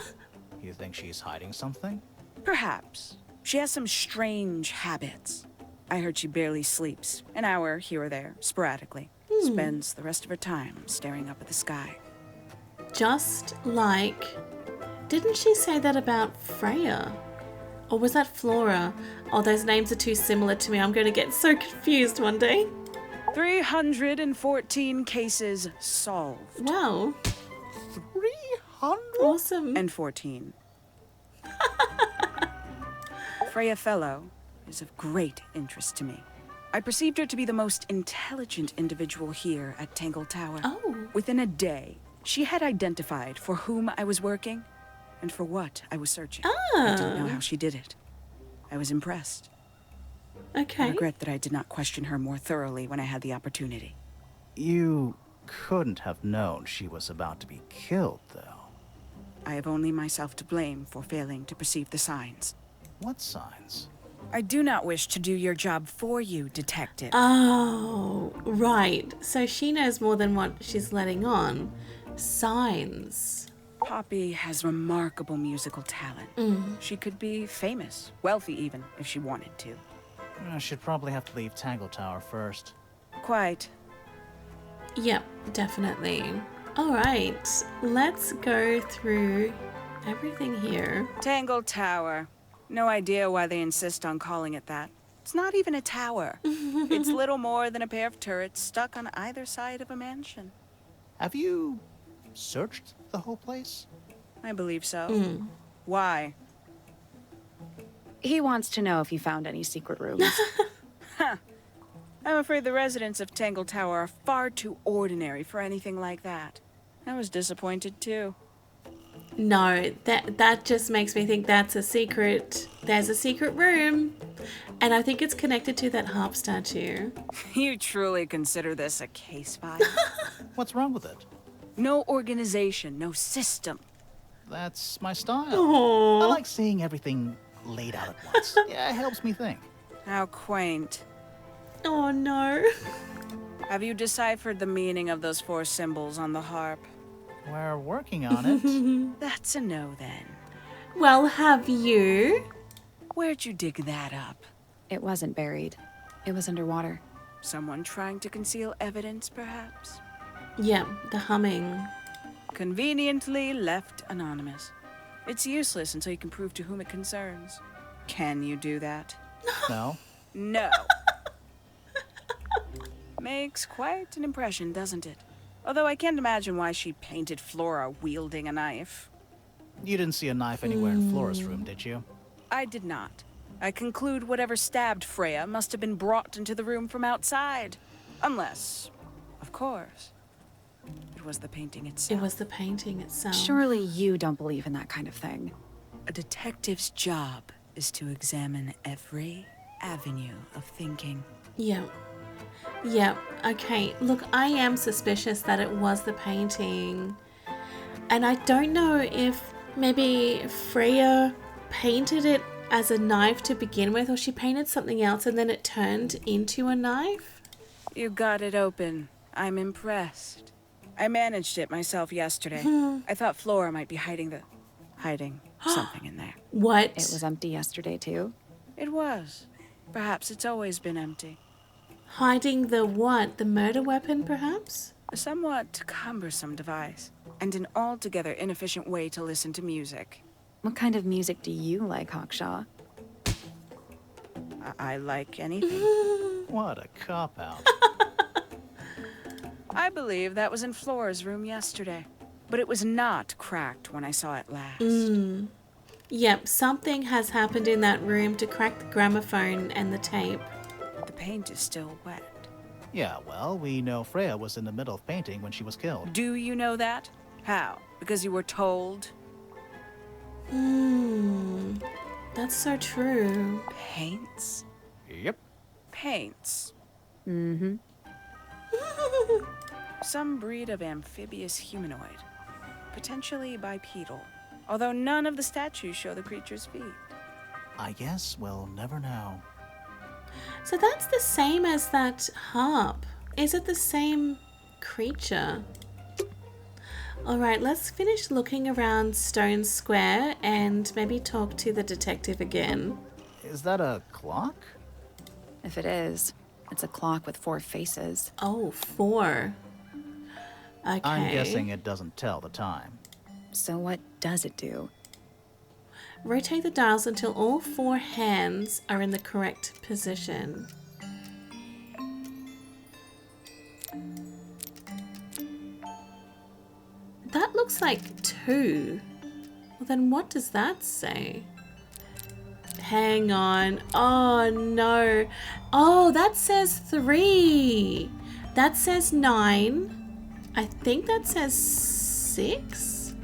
You think she's hiding something? Perhaps. She has some strange habits. I heard she barely sleeps, an hour here or there, sporadically. Spends the rest of her time staring up at the sky. Just like... Didn't she say that about Freya? Or was that Flora? Oh, those names are too similar to me. I'm going to get so confused one day. 314 cases solved. Wow. 300? Awesome. And 14. Freya Fellow is of great interest to me. I perceived her to be the most intelligent individual here at Tangle Tower. Oh. Within a day, she had identified for whom I was working and for what I was searching. I don't know how she did it. I was impressed. I Okay. regret that I did not question her more thoroughly when I had the opportunity. You couldn't have known she was about to be killed, though. I have only myself to blame for failing to perceive the signs. What signs? I do not wish to do your job for you, Detective. Oh, right. So she knows more than what she's letting on. Signs. Poppy has remarkable musical talent. She could be famous, wealthy even, if she wanted to. I should probably have to leave Tangle Tower first. Quite. Yep, definitely. All right, let's go through everything here. Tangle Tower. No idea why they insist on calling it that. It's not even a tower. It's little more than a pair of turrets stuck on either side of a mansion. Have you searched the whole place? I believe so. Why? He wants to know if you found any secret rooms. I'm afraid the residents of Tangle Tower are far too ordinary for anything like that. I was disappointed too. No, that just makes me think that's a secret. There's a secret room. And I think it's connected to that harp statue. You truly consider this a case file? What's wrong with it? No organization, no system. That's my style. Aww. I like seeing everything laid out at once. Yeah, it helps me think. How quaint. Oh no. Have you deciphered the meaning of those 4 symbols on the harp? We're working on it. That's a no then. Well, have you? Where'd you dig that up? It wasn't buried. It was underwater. Someone trying to conceal evidence, perhaps? Yeah, the humming. Conveniently left anonymous. It's useless until you can prove to whom it concerns. Can you do that? No? No. Makes quite an impression, doesn't it? Although I can't imagine why she painted Flora wielding a knife. You didn't see a knife anywhere in Flora's room, did you? I did not. I conclude whatever stabbed Freya must have been brought into the room from outside. Unless, of course, it was the painting itself. It was the painting itself. Surely you don't believe in that kind of thing. A detective's job is to examine every avenue of thinking. Yeah. Yeah, okay. Look, I am suspicious that it was the painting. And I don't know if maybe Freya painted it as a knife to begin with, or she painted something else and then it turned into a knife. You got it open. I'm impressed. I managed it myself yesterday. I thought Flora might be hiding something in there. What? It was empty yesterday, too. It was. Perhaps it's always been empty. Hiding the what? The murder weapon, perhaps? A somewhat cumbersome device, and an altogether inefficient way to listen to music. What kind of music do you like, Hawkshaw? I like anything. What a cop-out. I believe that was in Flora's room yesterday, but it was not cracked when I saw it last. Yep, something has happened in that room to crack the gramophone and the tape. The paint is still wet. Yeah, well, we know Freya was in the middle of painting when she was killed. Do you know that? How? Because you were told? That's so true. Paints? Yep. Paints. Mm-hmm. Some breed of amphibious humanoid. Potentially bipedal. Although none of the statues show the creature's feet. I guess we'll never know. So that's the same as that harp. Is it the same creature? Alright, let's finish looking around Stone Square and maybe talk to the detective again. Is that a clock? If it is, it's a clock with 4 faces. Oh, 4. Okay. I'm guessing it doesn't tell the time. So what does it do? Rotate the dials until all 4 hands are in the correct position. That looks like 2. Well, then what does that say? Hang on. Oh, no. Oh, that says 3. That says 9. I think that says 6.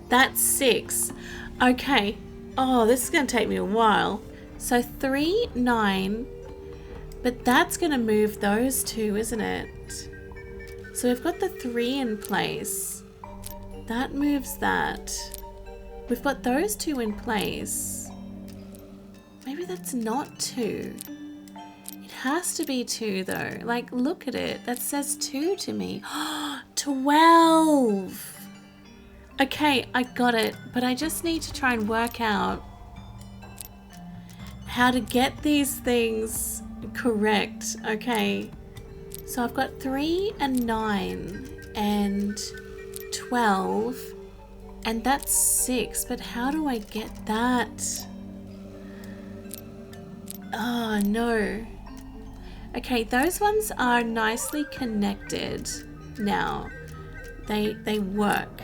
That's 6. Okay. Oh, this is going to take me a while. So 3, 9. But that's going to move those 2, isn't it? So we've got the 3 in place. That moves that. We've got those 2 in place. Maybe that's not 2. It has to be 2 though. Like, look at it. That says 2 to me. 12. Okay, I got it. But I just need to try and work out how to get these things correct. Okay. So I've got 3 and 9 and 12. And that's 6. But how do I get that? Oh, no. Okay, those ones are nicely connected now. They work.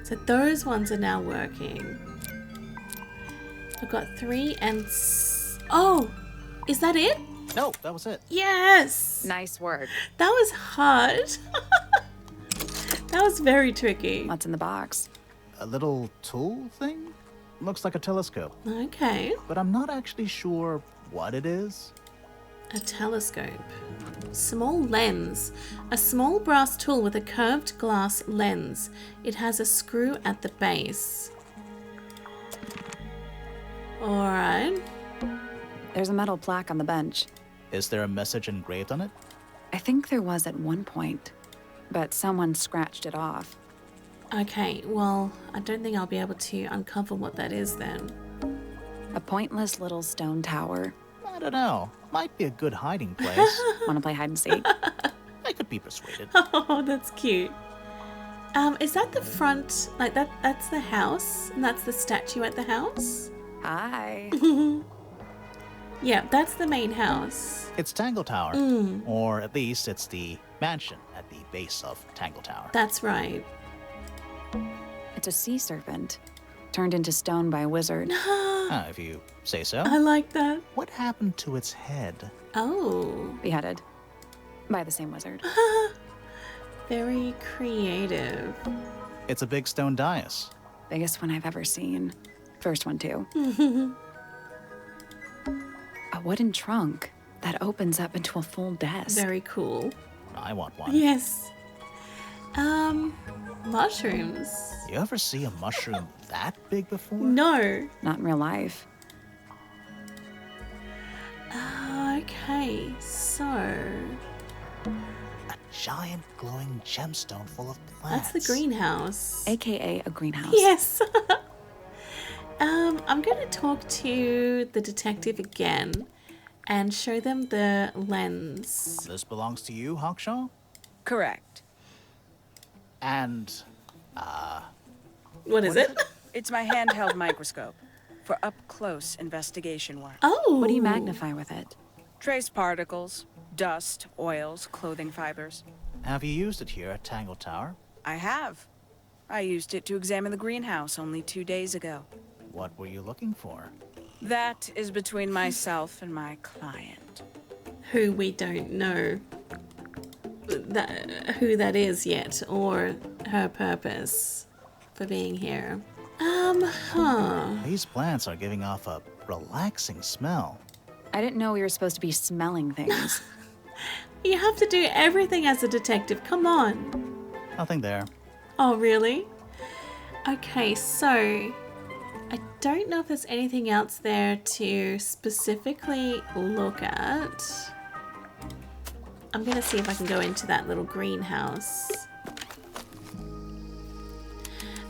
So those ones are now working. I've got 3 and... Oh! Is that it? No, that was it. Yes! Nice work. That was hard. That was very tricky. What's in the box? A little tool thing? Looks like a telescope, Okay. but I'm not actually sure what it is. A telescope. Small lens. A small brass tool with a curved glass lens. It has a screw at the base. Alright. There's a metal plaque on the bench. Is there a message engraved on it? I think there was at one point, but someone scratched it off. Okay, well, I don't think I'll be able to uncover what that is then. A pointless little stone tower. I don't know. Might be a good hiding place. Want to play hide and seek? I could be persuaded. Oh, that's cute. Is that the front, like that's the house? And that's the statue at the house? Hi. Yeah, that's the main house. It's Tangle Tower. Or at least it's the mansion at the base of Tangle Tower. That's right. It's a sea serpent, turned into stone by a wizard. If you say so. I like that. What happened to its head? Oh, Beheaded by the same wizard. very creative. It's a big stone dais. Biggest one I've ever seen. First one, too. A wooden trunk that opens up into a full desk. Very cool. I want one. Yes. Mushrooms. You ever see a mushroom that big before? No. Not in real life. Okay, so A giant glowing gemstone full of plants. That's the greenhouse. AKA a greenhouse. Yes. I'm going to talk to the detective again and show them the lens. This belongs to you, Hawkshaw? Correct. And, What is it? It's my handheld microscope for up-close investigation work. Oh. What do you magnify with it? Trace particles, dust, oils, clothing fibers. have you used it here at Tangle Tower? I have. I used it to examine the greenhouse only 2 days ago. What were you looking for? That is between myself and my client. Who we don't know who that is yet, or her purpose for being here. These plants are giving off a relaxing smell. I didn't know we were supposed to be smelling things. You have to do everything as a detective. Come on. Nothing there. Oh, really? Okay, so I don't know if there's anything else there to specifically look at. I'm going to see if I can go into that little greenhouse.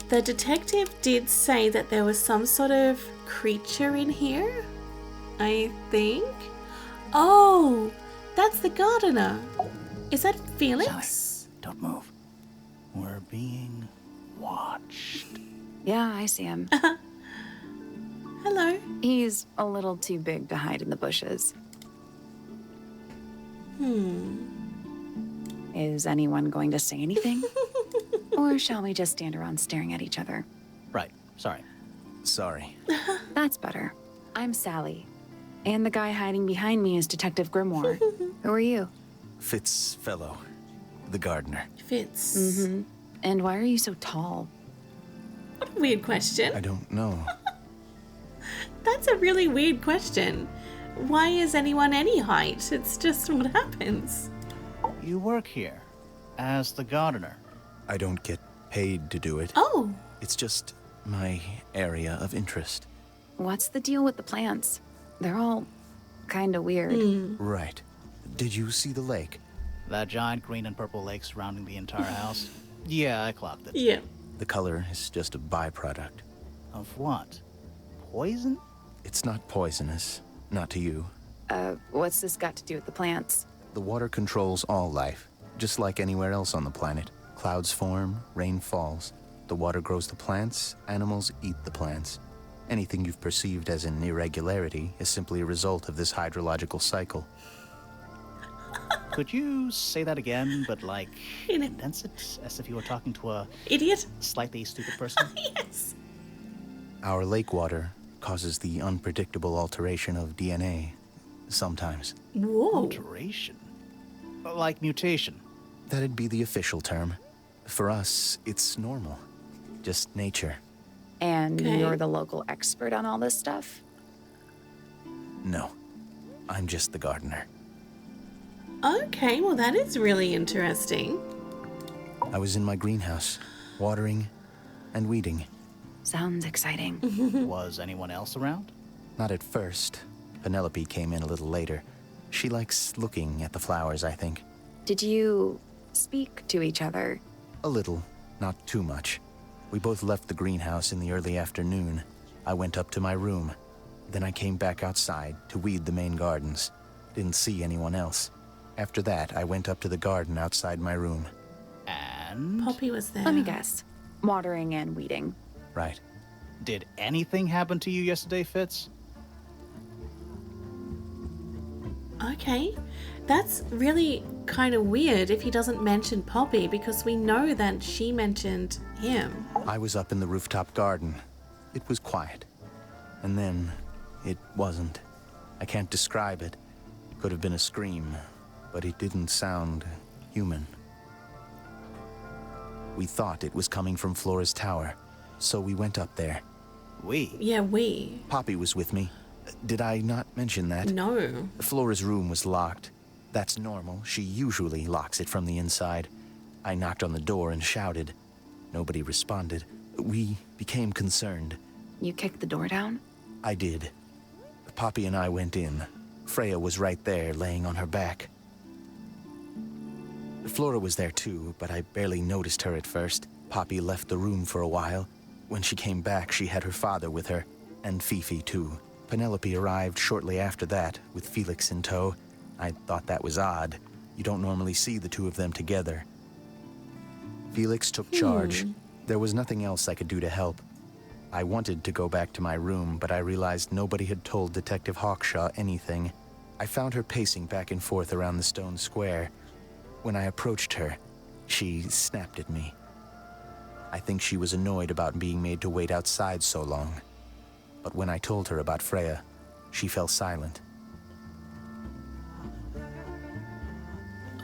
The detective did say that there was some sort of creature in here, I think. Oh, that's the gardener. Is that Felix? Don't move. We're being watched. Yeah, I see him. Hello. He's a little too big to hide in the bushes. Is anyone going to say anything? Or shall we just stand around staring at each other? Right. Sorry. Sorry. That's better. I'm Sally. And the guy hiding behind me is Detective Grimoire. Who are you? Fellow, the gardener. Fitz. Mm-hmm. And why are you so tall? What a weird question. I don't know. That's a really weird question. Why is anyone any height? It's just what happens. You work here as the gardener. I don't get paid to do it. Oh, It's just my area of interest. What's the deal with the plants? They're all kind of weird. Right. Did you see the lake? That giant green and purple lake surrounding the entire house? Yeah, I clocked it. yeah. The color is just a byproduct. Of what? Poison? It's not poisonous. Not to you. What's this got to do with the plants? The water controls all life, just like anywhere else on the planet. Clouds form, rain falls. The water grows the plants, animals eat the plants. Anything you've perceived as an irregularity is simply a result of this hydrological cycle. Could you say that again, but like In a- condense it as if you were talking to a Idiot. slightly stupid person? Yes. Our lake water causes the unpredictable alteration of DNA, sometimes. Whoa. Alteration? Like mutation. That'd be the official term. For us, it's normal. Just nature. And Okay. you're the local expert on all this stuff? No, I'm just the gardener. Okay, well that is really interesting. I was in my greenhouse, watering and weeding. Sounds exciting. Was anyone else around? Not at first. Penelope came in a little later. She likes looking at the flowers, I think. Did you speak to each other? A little, not too much. We both left the greenhouse in the early afternoon. I went up to my room. Then I came back outside to weed the main gardens. Didn't see anyone else. After that, I went up to the garden outside my room. And Poppy was there. Let me guess. Watering and weeding. Right. did anything happen to you yesterday, Fitz? Okay. That's really kind of weird if he doesn't mention Poppy, because we know that she mentioned him. I was up in the rooftop garden. It was quiet. And then, it wasn't. I can't describe it. Could have been a scream, but it didn't sound human. We thought it was coming from Flora's tower, so we went up there. Yeah, we. Poppy was with me. Did I not mention that? No. Flora's room was locked. That's normal. She usually locks it from the inside. I knocked on the door and shouted. Nobody responded. We became concerned. You kicked the door down? I did. Poppy and I went in. Freya was right there, laying on her back. Flora was there too, but I barely noticed her at first. Poppy left the room for a while. When she came back, she had her father with her, and Fifi too. Penelope arrived shortly after that, with Felix in tow. I thought that was odd. You don't normally see the two of them together. Felix took charge. There was nothing else I could do to help. I wanted to go back to my room, but I realized nobody had told Detective Hawkshaw anything. I found her pacing back and forth around the stone square. When I approached her, she snapped at me. I think she was annoyed about being made to wait outside so long. But when I told her about Freya, she fell silent.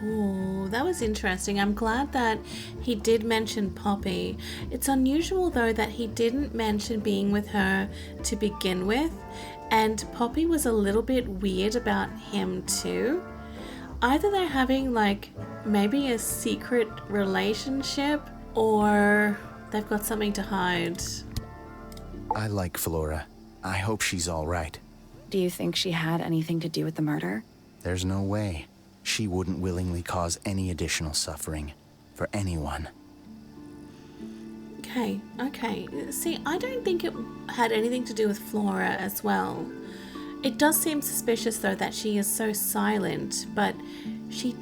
Oh, that was interesting. I'm glad that he did mention Poppy. It's unusual, though, that he didn't mention being with her to begin with, and Poppy was a little bit weird about him, too. Either they're having, like, maybe a secret relationship, or they've got something to hide. I like Flora. I hope she's all right. Do you think she had anything to do with the murder? There's no way. She wouldn't willingly cause any additional suffering for anyone. Okay. See, I don't think it had anything to do with Flora as well. It does seem suspicious, though, that she is so silent, but she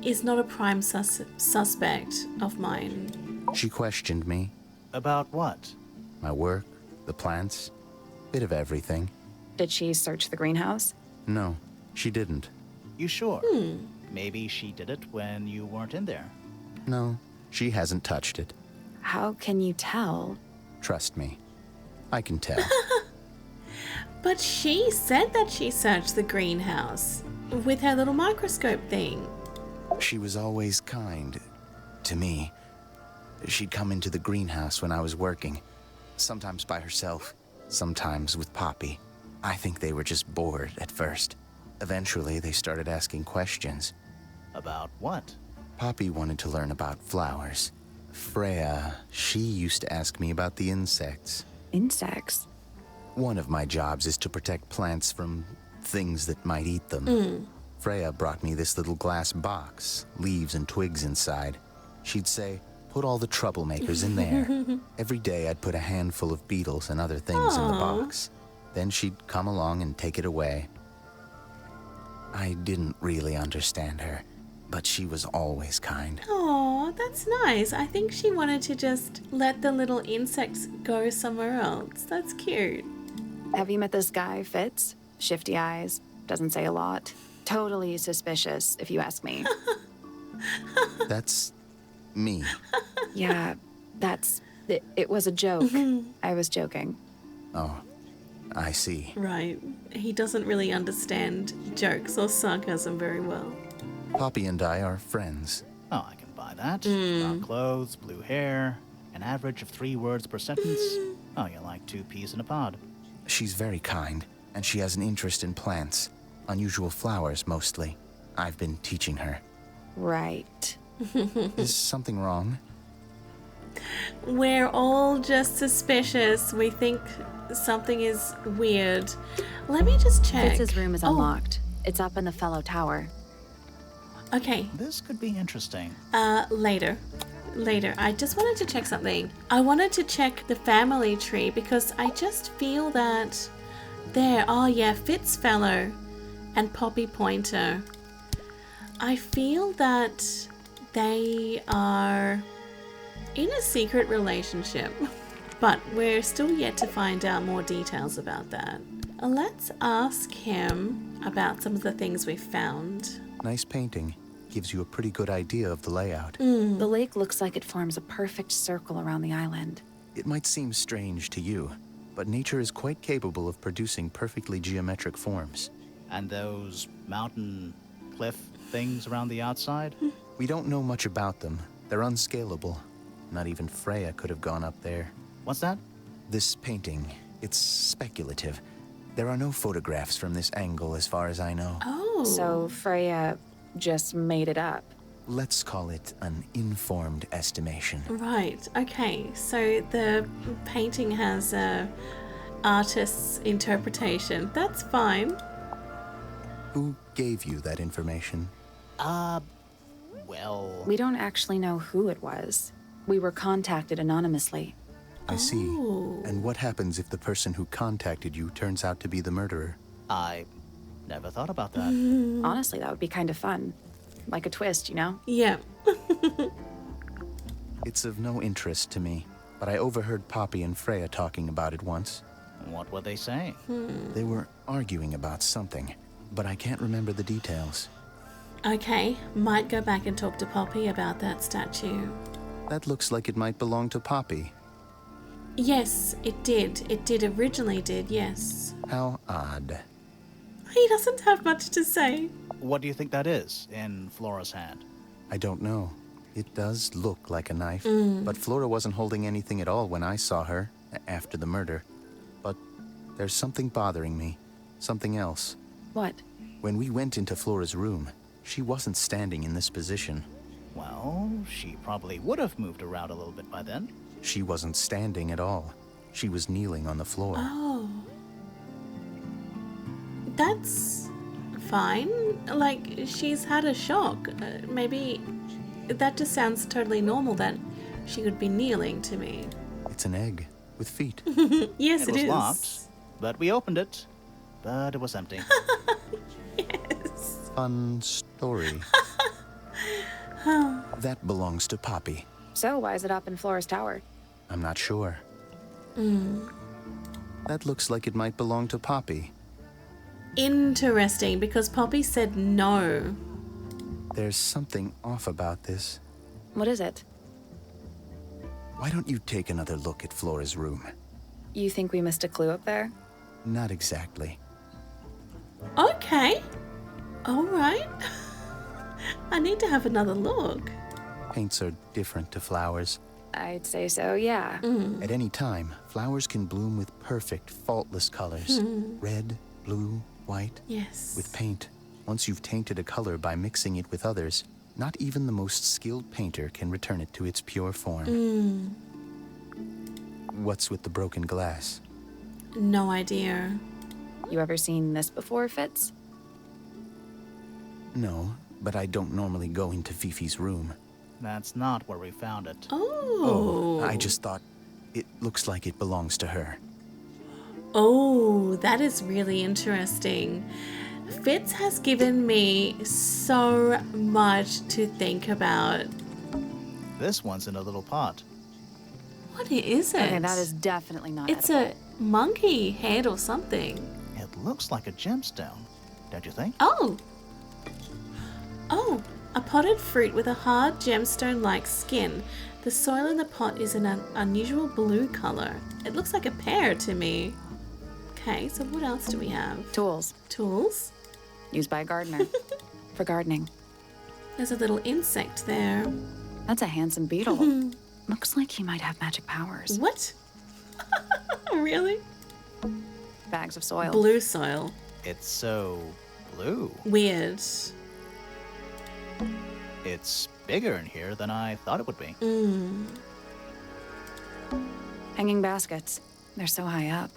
is not a prime suspect of mine. She questioned me. About what? My work, the plants, bit of everything. Did she search the greenhouse? No, she didn't. You sure? Maybe she did it when you weren't in there. No, she hasn't touched it. How can you tell? Trust me, I can tell. But she said that she searched the greenhouse with her little microscope thing. She was always kind to me. She'd come into the greenhouse when I was working, sometimes by herself, sometimes with Poppy. I think they were just bored at first. Eventually, they started asking questions. About what? Poppy wanted to learn about flowers. Freya, she used to ask me about the insects. Insects? One of my jobs is to protect plants from things that might eat them. Freya brought me this little glass box, leaves and twigs inside. She'd say, put all the troublemakers in there. Every day I'd put a handful of beetles and other things in the box. Then she'd come along and take it away. I didn't really understand her, but she was always kind. Oh, that's nice. I think she wanted to just let the little insects go somewhere else. That's cute. Have you met this guy, Fitz? Shifty eyes, doesn't say a lot. Totally suspicious, if you ask me. That's me. Yeah, it was a joke. I was joking. Oh, I see. Right. He doesn't really understand jokes or sarcasm very well. Poppy and I are friends. Oh, I can buy that. Brown clothes, blue hair, an average of 3 words per sentence. Oh, you're like 2 peas in a pod. She's very kind, and she has an interest in plants. Unusual flowers, mostly. I've been teaching her. Right. Is something wrong? We're all just suspicious. We think something is weird. Let me just check. Fitz's room is unlocked. It's up in the Fellow Tower. Okay. This could be interesting. Later. I just wanted to check something. I wanted to check the family tree because I just feel that Fitz Fellow and Poppy Pointer. I feel that they are in a secret relationship, but we're still yet to find out more details about that. Let's ask him about some of the things we found. Nice painting. Gives you a pretty good idea of the layout. The lake looks like it forms a perfect circle around the island. It might seem strange to you, but nature is quite capable of producing perfectly geometric forms. And those mountain cliff things around the outside? We don't know much about them. They're unscalable. Not even Freya could have gone up there. What's that? This painting, it's speculative. There are no photographs from this angle as far as I know. Oh. So Freya just made it up. Let's call it an informed estimation. Right, okay. So the painting has a artist's interpretation. That's fine. Who gave you that information? Well, We don't actually know who it was. We were contacted anonymously. I see. Oh. And what happens if the person who contacted you turns out to be the murderer? I never thought about that. Honestly, that would be kind of fun. Like a twist, you know? Yeah. It's of no interest to me, but I overheard Poppy and Freya talking about it once. What were they saying? They were arguing about something, but I can't remember the details. Okay, might go back and talk to Poppy about that statue. That looks like it might belong to Poppy. Yes, it did. It did originally did, yes. How odd. He doesn't have much to say. What do you think that is in Flora's hand? I don't know. It does look like a knife, but Flora wasn't holding anything at all when I saw her after the murder. But there's something bothering me. Something else. What? When we went into Flora's room, she wasn't standing in this position. Well, she probably would have moved around a little bit by then. She wasn't standing at all. She was kneeling on the floor. Oh. That's fine. Like, she's had a shock. Maybe that just sounds totally normal that she would be kneeling to me. It's an egg with feet. Yes, It was is. locked, but we opened it, but it was empty. Yes. Fun story. That belongs to Poppy. So, why is it up in Flora's tower? I'm not sure. That looks like it might belong to Poppy. Interesting, because Poppy said no. There's something off about this. What is it? Why don't you take another look at Flora's room? You think we missed a clue up there? Not exactly. Okay. All right. I need to have another look. Paints are different to flowers. I'd say so, yeah. At any time, flowers can bloom with perfect, faultless colors. Red, blue, white. Yes. With paint, once you've tainted a color by mixing it with others, not even the most skilled painter can return it to its pure form. What's with the broken glass? No idea. You ever seen this before, Fitz? No, but I don't normally go into Fifi's room. That's not where we found it. Oh. I just thought it looks like it belongs to her. Oh, that is really interesting. Fitz has given me so much to think about. This one's in a little pot. What is it? Okay, that is definitely not It's edible. a monkey head or something. It looks like a gemstone, don't you think? Oh. Oh, a potted fruit with a hard gemstone-like skin. The soil in the pot is an unusual blue color. It looks like a pear to me. Okay, so what else do we have? Tools, Tools. used by a gardener. For gardening. There's a little insect there. That's a handsome beetle. Looks like he might have magic powers. What? Really? Bags of soil. Blue soil. It's so blue. Weird. It's bigger in here than I thought it would be. Hanging baskets. They're so high up.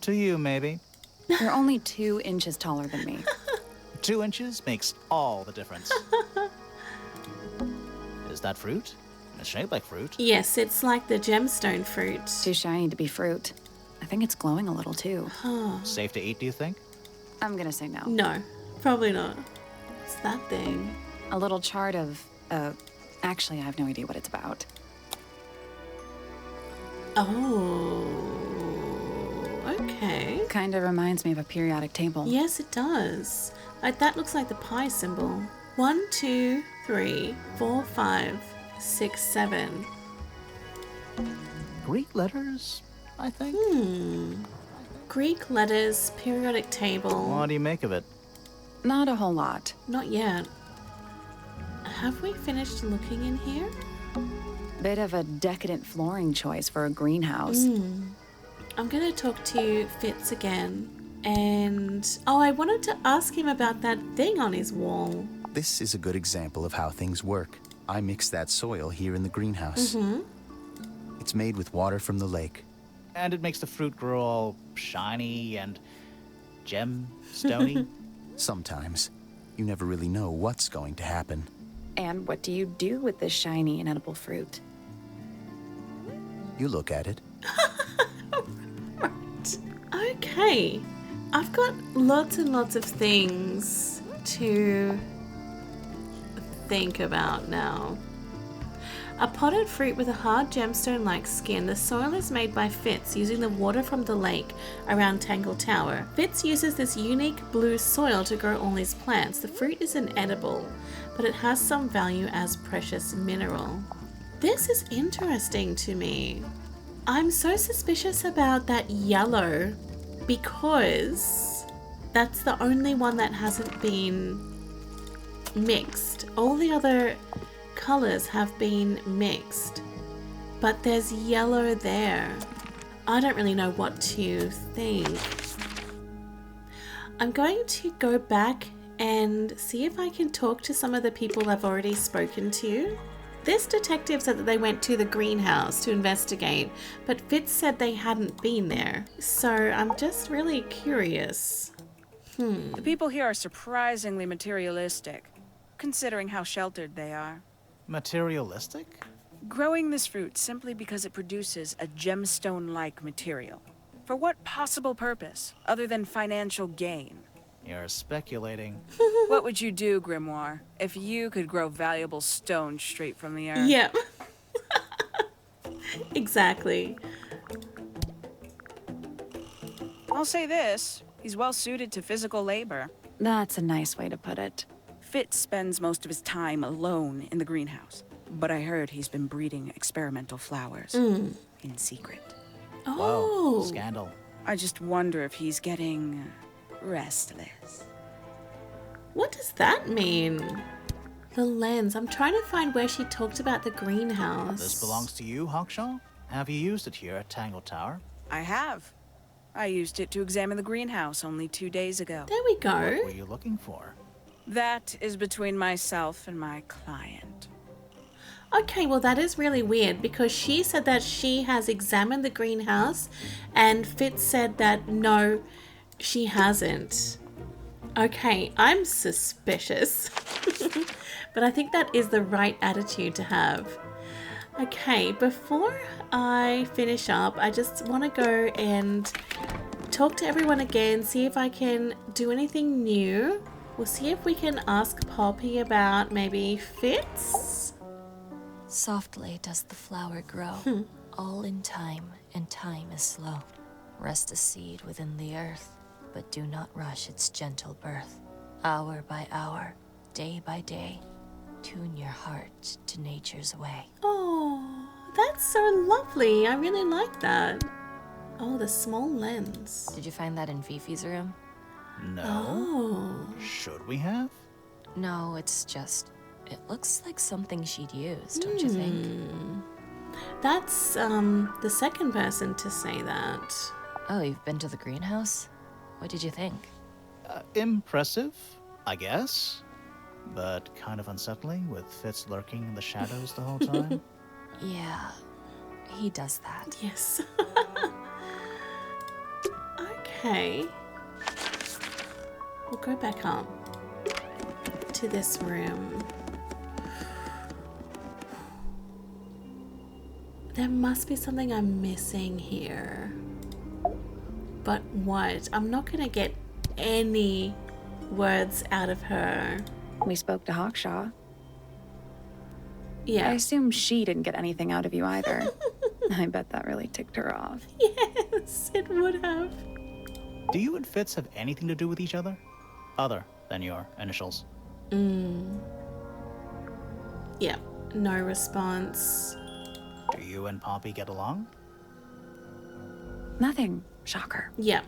To you, maybe. You're only 2 inches taller than me. 2 inches makes all the difference. Is that fruit? It's shaped like fruit. Yes, it's like the gemstone fruit. Too shiny to be fruit. I think it's glowing a little too. Safe to eat, do you think? I'm gonna say no. No, probably not. What's that thing? A little chart of, actually I have no idea what it's about. Oh, okay. Kinda reminds me of a periodic table. Yes, it does. That looks like the pi symbol. 1, 2, 3, 4, 5, 6, 7. Greek letters, I think. Greek letters, periodic table. What do you make of it? Not a whole lot. Not yet. Have we finished looking in here? Bit of a decadent flooring choice for a greenhouse. I'm gonna talk to Fitz again. And, oh, I wanted to ask him about that thing on his wall. This is a good example of how things work. I mixed that soil here in the greenhouse. It's made with water from the lake. And it makes the fruit grow all shiny and gemstony. Sometimes, you never really know what's going to happen. And what do you do with this shiny, inedible fruit? You look at it. Okay. I've got lots and lots of things to think about now. A potted fruit with a hard gemstone-like skin. The soil is made by Fitz using the water from the lake around Tangle Tower. Fitz uses this unique blue soil to grow all his plants. The fruit is inedible, but it has some value as precious mineral. This is interesting to me. I'm so suspicious about that yellow because that's the only one that hasn't been mixed. All the other colors have been mixed, but there's yellow there. I don't really know what to think. I'm going to go back and see if I can talk to some of the people I've already spoken to. This detective said that they went to the greenhouse to investigate, but Fitz said they hadn't been there. So I'm just really curious. The people here are surprisingly materialistic, considering how sheltered they are. Materialistic? Growing this fruit simply because it produces a gemstone-like material. For what possible purpose, other than financial gain? You're speculating. What would you do, Grimoire, if you could grow valuable stone straight from the earth? Yep. Exactly. I'll say this, he's well suited to physical labor. That's a nice way to put it. Fitz spends most of his time alone in the greenhouse, but I heard he's been breeding experimental flowers in secret. Oh. Whoa, scandal. I just wonder if he's getting restless. What does that mean? The lens. I'm trying to find where she talked about the greenhouse. This belongs to you, Hawkshaw? Have you used it here at Tangle Tower? I have. I used it to examine the greenhouse only 2 days ago. There we What go. were you looking for? That is between myself and my client. Okay, well that is really weird because she said that she has examined the greenhouse and Fitz said that no, she hasn't. Okay, I'm suspicious. But I think that is the right attitude to have. Okay, before I finish up, I just want to go and talk to everyone again, see if I can do anything new. We'll see if we can ask Poppy about maybe Fitz. Softly does the flower grow, all in time, and time is slow. Rest a seed within the earth, but do not rush its gentle birth. Hour by hour, day by day, tune your heart to nature's way. Oh, that's so lovely. I really like that. Oh, the small lens. Did you find that in Fifi's room? No. Oh. Should we have? No, it's just... It looks like something she'd use, don't you think? That's the second person to say that. Oh, you've been to the greenhouse? What did you think? Impressive, I guess. But kind of unsettling with Fitz lurking in the shadows the whole time. Yeah, he does that. Yes. Okay. We'll go back up to this room. There must be something I'm missing here. But what? I'm not gonna get any words out of her. We spoke to Hawkshaw. I Yeah. assume she didn't get anything out of you either. I bet that really ticked her off. Yes, it would have. Do you and Fitz have anything to do with each other? Other than your initials? Yeah. No response. Do you and Poppy get along? Nothing. Shocker. Yeah.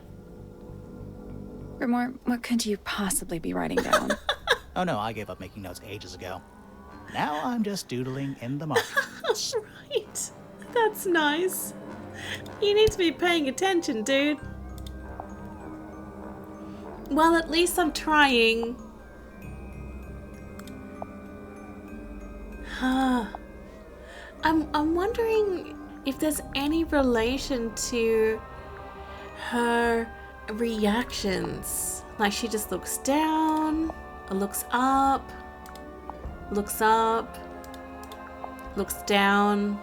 Grimoire, what could you possibly be writing down? Oh no, I gave up making notes ages ago. Now I'm just doodling in the margins. Right. That's nice. You need to be paying attention, dude. Well, at least I'm trying. I'm wondering if there's any relation to her reactions. Like she just looks down or looks up. looks up, looks down.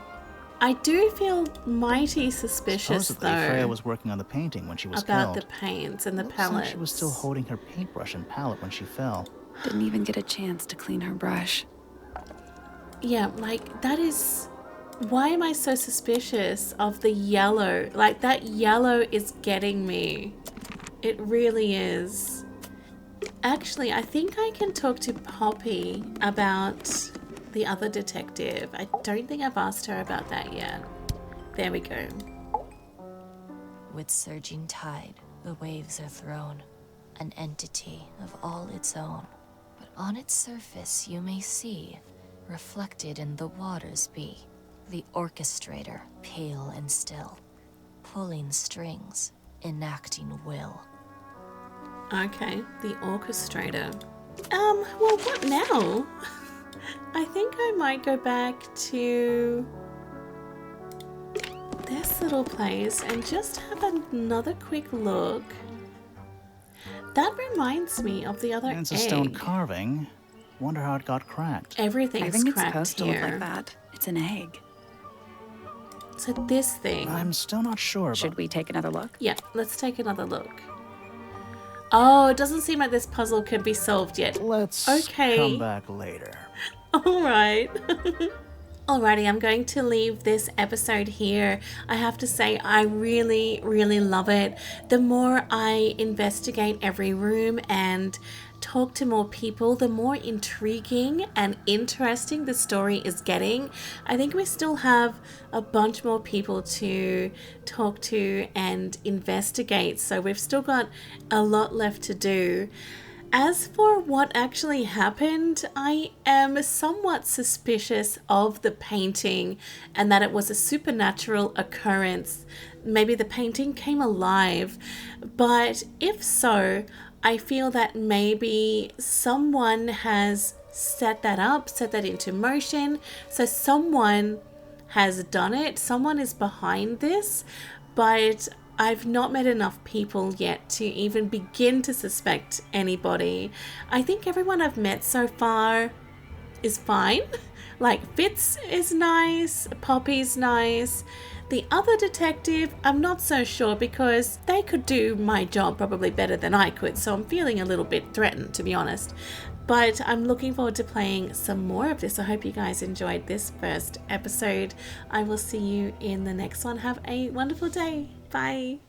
I do feel mighty suspicious, Supposedly, though, Freya was working on the painting when she was about killed. the paints and the Looks palettes. like she was still holding her paintbrush and palette when she fell. Didn't even get a chance to clean her brush. Yeah, like, that is... Why am I so suspicious of the yellow? Like, that yellow is getting me. It really is. Actually, I think I can talk to Poppy about the other detective. I don't think I've asked her about that yet. There we go. With surging tide, the waves are thrown, an entity of all its own. But on its surface you may see, reflected in the waters be, the orchestrator, pale and still, pulling strings, enacting will. Okay, the orchestrator. Well, what now? I think I might go back to this little place and just have another quick look. That reminds me of the other It's a egg. stone carving. Wonder how it got cracked. Everything's I think it's cracked supposed to here. look like that. It's an egg. So this thing. I'm still not sure about Should we take another look? Yeah, let's take another look. Oh, it doesn't seem like this puzzle can be solved yet. Let's Okay. come back later. All right. Alrighty, I'm going to leave this episode here. I have to say, I really, really love it. The more I investigate every room and talk to more people, the more intriguing and interesting the story is getting. I think we still have a bunch more people to talk to and investigate, so we've still got a lot left to do. As for what actually happened, I am somewhat suspicious of the painting and that it was a supernatural occurrence. Maybe the painting came alive, but if so, I feel that maybe someone has set that up, set that into motion. So someone has done it, someone is behind this, but I've not met enough people yet to even begin to suspect anybody. I think everyone I've met so far is fine. Like, Fitz is nice, Poppy's nice. The other detective, I'm not so sure because they could do my job probably better than I could, so I'm feeling a little bit threatened, to be honest. But I'm looking forward to playing some more of this. I hope you guys enjoyed this first episode. I will see you in the next one. Have a wonderful day. Bye.